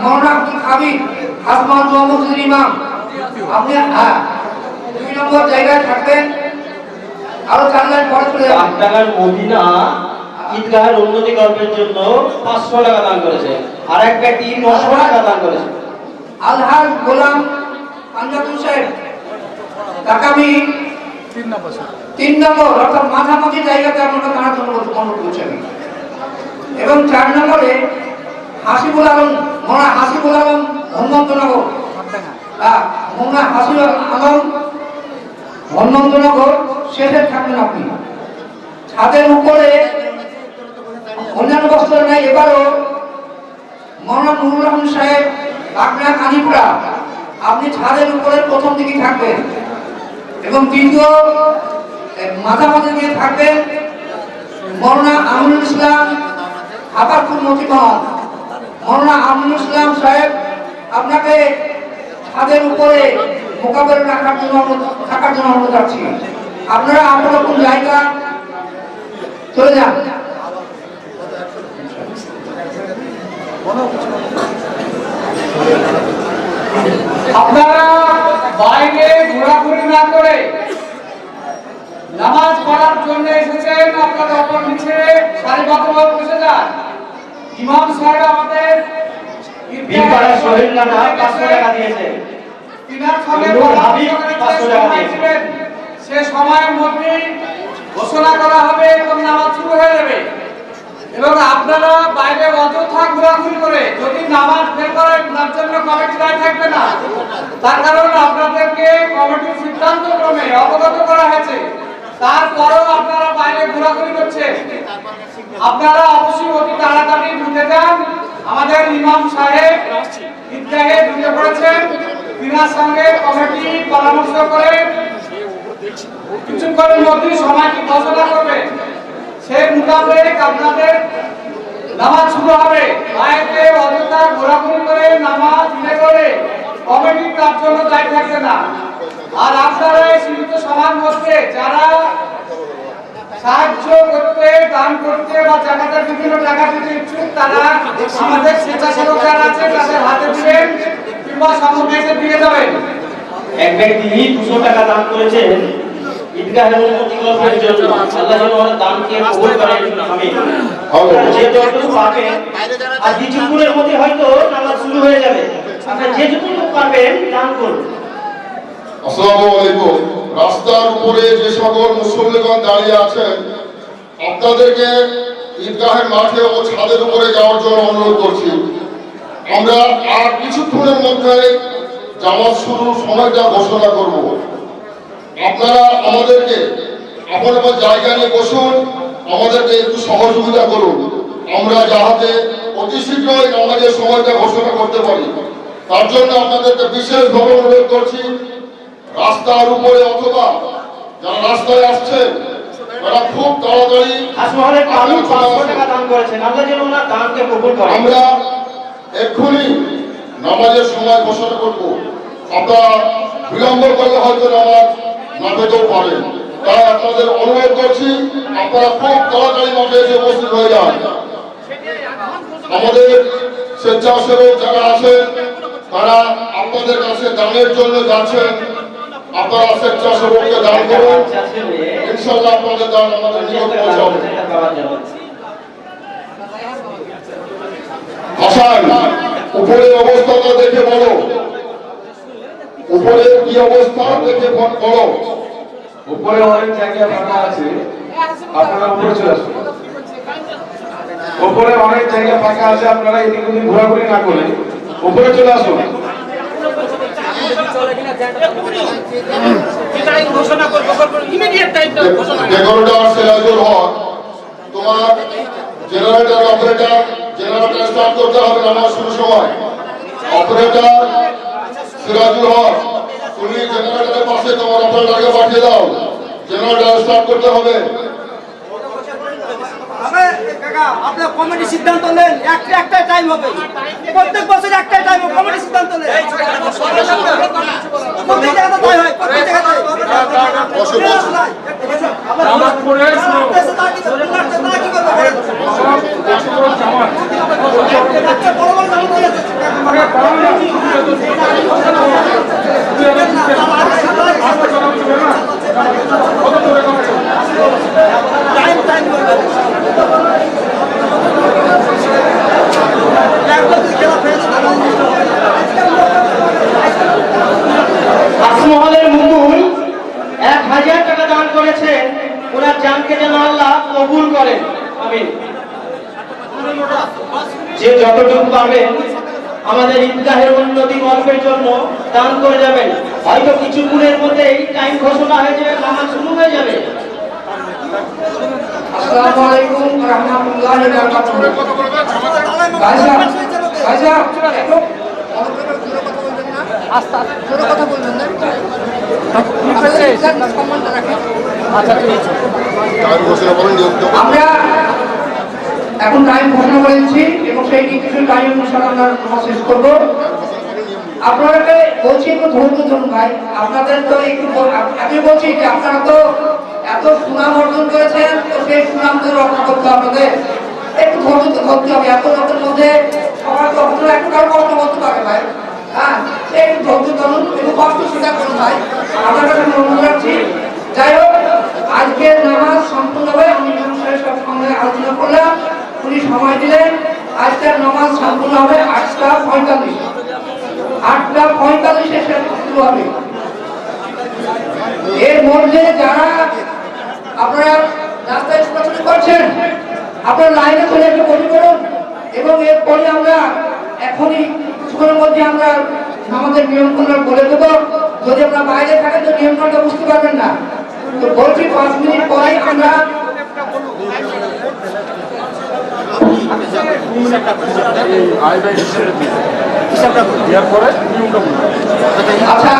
মাওলানা আব্দুল হামিদ খাজনা মোহাম্মদ ইমাম, আপনি 2 নম্বর জায়গায় থাকবেন। আরো 4 লাইন পরে চলে যাবেন। 8 টাকার মদিনা ঈদগাহের উন্নতিকরণের জন্য 500 টাকা দান করেছে, আর এক ব্যক্তি 900 টাকা দান করেছে। আলহাজ গোলাম পাঞ্জাবুল সাহেব টাকামি 3 নম্বর অর্থাৎ মাঝামাঝি জায়গাতে আপনারা দাঁড়ার জন্য অনুরোধ করছি আমি। এবং 4 নম্বরে হাসিবুল আলম, মোনা হাসিবুল আলম হনুমন্তনগর, মোনা হাসিবুল আলম হনুমন্তনগর শেষে থাকবেন আপনি। ছাদের উপরে অন্যান্য বস্ত্র নাই। এবারও মৌলানা নুরুল রহমান সাহেব পাটনা কানিপুরা, আপনি ছাদের উপরে প্রথম দিকে থাকবেন এবং দ্বিতীয় মাঝামাঝি দিয়ে থাকবেন মৌলানা আমিনুল ইসলাম হাপারপুর মতিমহল। মৌলানা আমিনুল ইসলাম সাহেব আপনাকে ছাদের উপরে মোকাবেলা থাকার জন্য অনুরোধ করছি। আপনারা আপনারা কোন জায়গা চলে যান। আপনারা বাইরে ঘোরাঘুরি না করে নামাজ পড়ার জন্য এসেছেন, আপনারা অপর নিচে সারিবদ্ধভাবে বসে যান। ইমাম সাহেব আমাদের বিলপাড়া শহীদ রানা 500 টাকা দিয়েছে। তিনার সঙ্গে নুরুল হাবিব 500 টাকা দিয়েছে। সে যে সময়ের মধ্যে ঘোষণা করা হবে এবং নামাজ শুরু হয়ে যাবে এবং আপনারা বাইরে অযথা ঘোরাঘুরি করে যদি নামাজ ফেল করেন তার জন্য কমিটি দায়ী থাকবে না। তার কারণ আপনাদেরকে কমিটির সিদ্ধান্ত ক্রমে অবগত করা হয়েছে, তারপরেও আপনারা বাইরে ঘোরাঘুরি করছেন। আপনারা অবশ্যই অতি তাড়াতাড়ি ঢুকে যান। আমাদের ইমাম সাহেব ঈদগাহে ঢুকে পড়েছেন, তিনার সঙ্গে কমিটি পরামর্শ করে কিছুক্ষণের মধ্যে সময়টি ঘোষণা করবে। সেই মোতাবেক আপনাদের নামাজ শুরু হবে। বাইরে অযথা ঘোরাঘুরি করে নামাজ মিলে করে কমিটি তার জন্য দায়ী থাকবে না। আর আপনারা এই সীমিত সময়ের মধ্যে যারা সাহায্য করতে, দান করতে বা জাকাতের বিভিন্ন টাকা দিতে ইচ্ছুক তারা আমাদের স্বেচ্ছাসেবক যারা আছে তাদের হাতে দিবেন কিংবা সামগ্রী এসে দিয়ে যাবেন। এক ব্যক্তি 200 টাকা দান করেছেন ঈদগাহের উন্নতি করার জন্য। আল্লাহ যেন ওনার দানকে কবুল করেন, আমিন। যে যতটুকু পাবেন, আর কিছুক্ষণের মধ্যে হয়তো নামাজ শুরু হয়ে যাবে, আপনারা যে যতটুকু পারবেন দান করুন। আসসালামু আলাইকুম। রাস্তার উপরে যে সকল মুসল্লিগণ দাঁড়িয়ে আছেন, আপনাদেরকে ঈদগাহের মাঠে ও ছাদের উপরে যাওয়ার জন্য অনুরোধ করছি। আমরা আর কিছুক্ষণের মধ্যে জামাত শুরুর সময়টা ঘোষণা করব। আপনারা আমাদেরকে আপনার জায়গা নিয়ে বসুন, আমাদেরকে একটু সহযোগিতা করুন, আমরা যাহাতে অতি শীঘ্রই নামাজের সময়টা ঘোষণা করতে পারি। তার জন্য আপনাদেরকে বিশেষভাবে অনুরোধ করছি, রাস্তার উপরে অথবা যারা রাস্তায় আসছে তারা খুব তাড়াতাড়ি আসমানের কালু 500 টাকা দান করেছেন, আল্লাহ যেন ওনার দানকে কবুল করেন। আমরা এক্ষুনি নামাজের সময় ঘোষণা করব। আপনারা বিলম্ব করলে হয়তো নামাজ না পেতেও পারেন, তাই আপনাদের অনুরোধ করছি আপনারা খুব তাড়াতাড়ি মাঠে এসে উপস্থিত হয়ে যান। আমাদের স্বেচ্ছাসেবক যারা আছেন তারা আপনাদের কাছে দানের জন্য যাচ্ছেন। আপনারা স্বেচ্ছাসেবককে দান করুন, ইনশাআল্লাহ আপনাদের দান আমাদের নিকট পৌঁছাবে। হাসান, উপরের অবস্থাটা দেখে বলো, উপরের কি অবস্থা দেখে বলো। উপরে অনেক জায়গা ফাঁকা আছে, আপনারা উপরে চলে আসুন। উপরে অনেক জায়গা ফাঁকা আছে, আপনারা এদিক ওদিক ঘোরাঘুরি না করে উপরে চলে আসুন। ডেকোরেটর সিরাজুল হক, তোমার জেনারেটর অপারেটর, জেনারেটর স্টার্ট করতে হবে নামাজ শুরুর সময়। অপারেটর সিরাজুল হক, তুমি জেনারেটরের পাশে তোমার অপারেটরকে পাঠিয়ে দাও, জেনারেটর স্টার্ট করতে হবে। আপনার কমিটি সিদ্ধান্ত নেন, একটা টাইম হবে, প্রত্যেক বছর একটা টাইম কমিটি সিদ্ধান্ত নেন। প্রত্যেক জায়গাতে তাই হয়, প্রত্যেক জায়গাতে আসমহলের মুকুল 1000 টাকা দান করেছেন, ওনার জানকে যেন আল্লাহ কবুল করেন, আমিন। যে যতটুকু পাবেন আমাদের ঈদগাহের উন্নতি গল্পের জন্য দান করে যাবেন। হয়তো কিছুক্ষণের মধ্যেই টাইম ঘোষণা হয়ে যাবে, নামাজ শুরু হয়ে যাবে। আসসালামু আলাইকুম ওয়া রাহমাতুল্লাহি ওয়া বারাকাতুহু। ভাইজান একটু আস্তে আস্তে কথা বলবেন না, সম্মানটা রাখেন। আচ্ছা ঠিক আছে, আমরা এখন টাইম ঘোষণা করেছি এবং সেই কিছু টাইম অনুসারে আমরা নামাজ শেষ করবো। আপনাদেরকে বলছি একটু ধৈর্য ধরুন ভাই, আপনাদের তো একটু আমি বলছি যে আপনারা তো এত সুনাম অর্জন করেছেন, তো সেই সুনাম তো রক্ষা করতে হবে, একটু ধৈর্য ধরতে হবে। এত লোকের মধ্যে সবার তো আপনারা একটু কারো কষ্ট করতে পারে ভাই, হ্যাঁ একটু ধৈর্য ধরুন, একটু কষ্ট স্বীকার করুন ভাই, আপনার কাছে অনুরোধ রাখছি। যাই হোক, আজকের নামাজ সম্পূর্ণভাবে আমি সব সঙ্গে আলোচনা করলাম, উনি সময় দিলেন। আজকের নামাজ সম্পূর্ণ হবে 8:45, 8:45 শেষ শুরু হবে। এর মধ্যে যারা আপনারা রাস্তায় ছোটাছুটি করছেন, আপনারা লাইনে চলে একটু বসে করুন, এবং এরপরে আমরা এখনই কিছুক্ষণের মধ্যে আমরা আমাদের নিয়মগুলো বলে দেবো। যদি আমরা বাইরে থাকেন তো নিয়মগুলো বুঝতে পারবেন না। তো বলছি 5 মিনিট পরেই আমরা আচ্ছা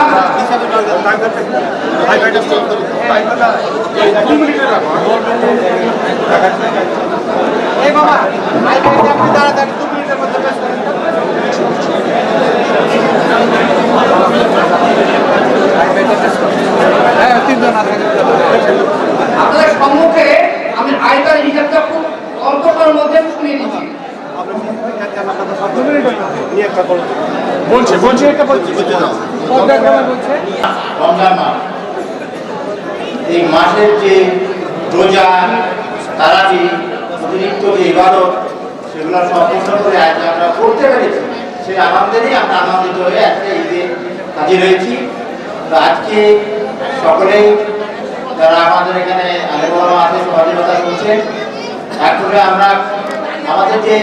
আপনাদের সম্মুখে আমি আয়তার হিসাবটা খুব অল্পটার মধ্যে শুনিয়ে দিচ্ছি। রমজান মাস, এই মাসের যে রোজা, তারাবি, অতিরিক্ত যে ইবাদত, সেগুলো সম্পূর্ণ করে আজকে আমরা করতে পেরেছি। সেই আনন্দেরই আমরা আনন্দিত হয়ে আজকে ঈদে হাজির হয়েছি। তো আজকে সকলেই যারা আমাদের এখানে আলেমরা আছে সহযোগিতা করছে, একবারে আমরা আমাদের যে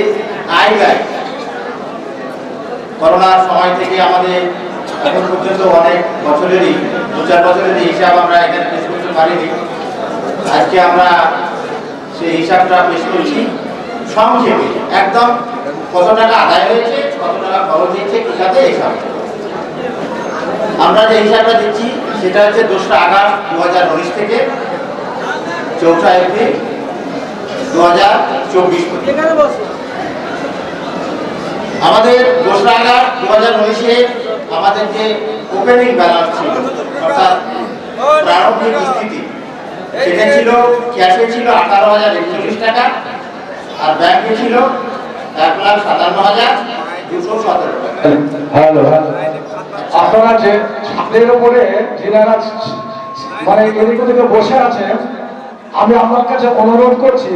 আয় ব্যয় করোনার সময় থেকে আমাদের এখন পর্যন্ত অনেক বছরেরই 2-4 বছরের হিসাব আমরা এখানে পেশ করতে পারিনি। আজকে আমরা সেই হিসাবটা পেশ করছি সংক্ষেপে, একদম কত টাকা আদায় হয়েছে, কত টাকা খরচ হয়েছে, কি সাথে হিসাব। আমরা যে হিসাবটা দিচ্ছি সেটা হচ্ছে 2রা আগস্ট 2019 থেকে 4ঠা এপ্রিল 2024 পর্যন্ত। আমাদের 2রা আগস্ট 2019-এ আমাদের যে ওপেনিং ব্যালেন্স ছিল, অর্থাৎ প্রারম্ভিক স্থিতি, সেটা ছিল ক্যাশে ছিল 18,041 টাকা, আর ব্যাংকে ছিল 1,57,217 টাকা। হ্যালো, আপনারা যে ছাদের উপরে যেনারা মানে এদিক ওদিকে বসে আছেন, আমি আপনার কাছে অনুরোধ করছি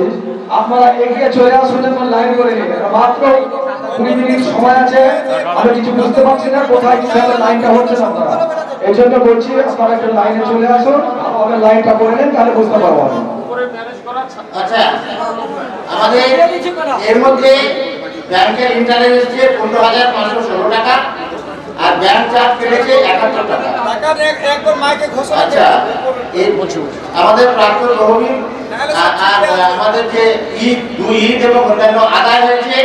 আপনারা এগিয়ে চলে আসুন এবং লাইন করে নিন। মাত্র 20 মিনিট সময় আছে, আমি কিছু বুঝতে পারছি না কোথায় কিভাবে লাইনটা হচ্ছে না। আপনারা এই জন্য বলছি আপনারা একটু লাইনে চলে আসুন, আমাদের লাইনটা করে নেন, তাহলে বুঝতে পারবো আমি। আচ্ছা, আমাদের এর মধ্যে ব্যাংকের ইন্টারেস্ট হচ্ছে 15,516 টাকা, আর ব্যাংক চার্জ কেটেছে 71 টাকা। আচ্ছা, আমাদের প্রাপ্ত তহবিল আর আমাদের যে ঈদ, 2 ঈদ এবং অন্যান্য আদায় হয়েছে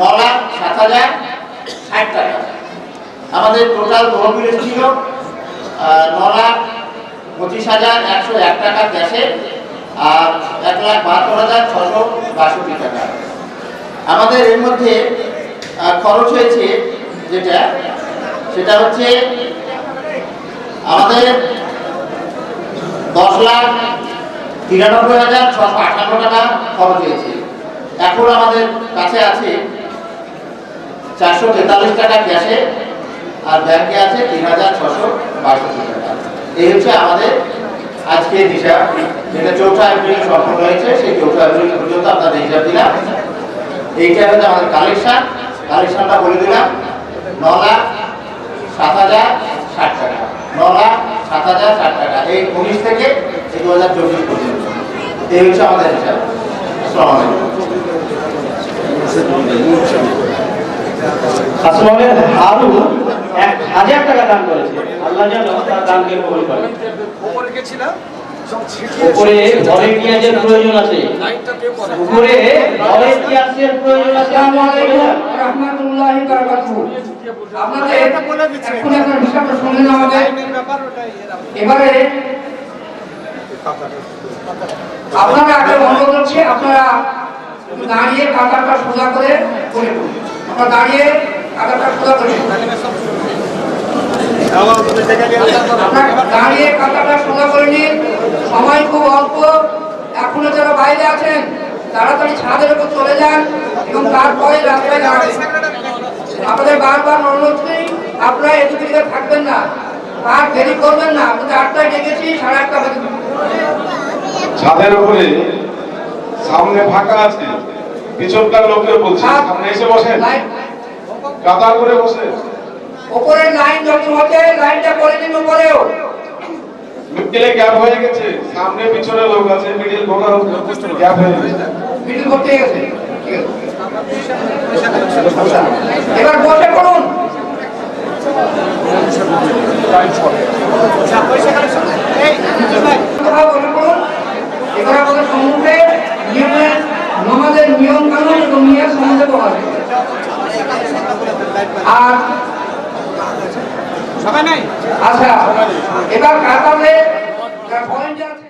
9,07,060 টাকা। আমাদের টোটাল তহবিল ছিল 9,25,101 টাকা ক্যাশে, আর 1,72,662 টাকা। আমাদের এর মধ্যে খরচ হয়েছে সেটা হচ্ছে আমাদের 10,93,658 টাকা খরচ হয়েছে। এখন আমাদের কাছে আছে 443 টাকা ক্যাশে, আর ব্যাংকে আছে 3,662 টাকা। এই হচ্ছে আমাদের আজকের হিসাব, যেটা 4ঠা এপ্রিল সম্পূর্ণ হয়েছে। সেই 4ঠা এপ্রিল পর্যন্ত আপনাদের হিসাব দিলাম। এইটা হচ্ছে আমাদের কালেকশনটা বলে দিলাম 9,07,060 টাকা, 9,07,060 টাকা, এই 19 থেকে 2024 পর্যন্ত। এই হচ্ছে আমাদের হিসাব। আসসালামু আলাইকুম। আসলে হারুন 1,000 টাকা দান করেছে। আল্লাহ যেন তার দানকে কবুল করে। উপরে ভলেন্টিয়ারদের প্রয়োজন আছে, উপরে ভলেন্টিয়ারদের প্রয়োজন আছে। আসসালামু আলাইকুম ওয়া রাহমাতুল্লাহি ওয়া বারাকাতুহু। আপনাদের এখন আপনার হিসাবটা শুনলেন আমাদের। এবারে আপনারা আগে অনুরোধ করছি, আপনারা দাঁড়িয়ে কাতারটা সোজা করে বলে দিন। আপনারা দাঁড়িয়ে কাতারটা সোজা করে দিন। আপনারা দাঁড়িয়ে কাতারটা সোজা করে নিন। সময় খুব অল্প। এখনো যারা বাইরে আছেন তাড়াতাড়ি ছাদের উপর চলে যান এবং তারপরে রাস্তায় দাঁড়াবেন। আপনাদের বারবার অনুরোধ করি, আপনারা এদিকে থাকবেন না, আর দেরি করবেন না। কিন্তু 8টায় ডেকেছি, 8:30 বাজে। ছাদের উপরে সামনে ফাঁকা আছে, পিছনকার লোকদের বলছি সামনে এসে বসেন, কাতার করে বসে। উপরের লাইন যত হচ্ছে লাইনটা করে নিন উপরেও। মিডলে গ্যাপ হয়ে গেছে, সামনে পিছনে লোক আছে, মিডল ঢোকা গ্যাপ হয়ে গেছে। মিডিল করতে গেছে, ঠিক আছে। এবার বসে করুন। কথা বলে করুন। এবার আমাদের সম্মুখে নামাজের নিয়ম কানুন এবং নিয়ম সম্বন্ধে বলা হবে। আর আচ্ছা, এবার কাতারে পয়েন্ট আছে।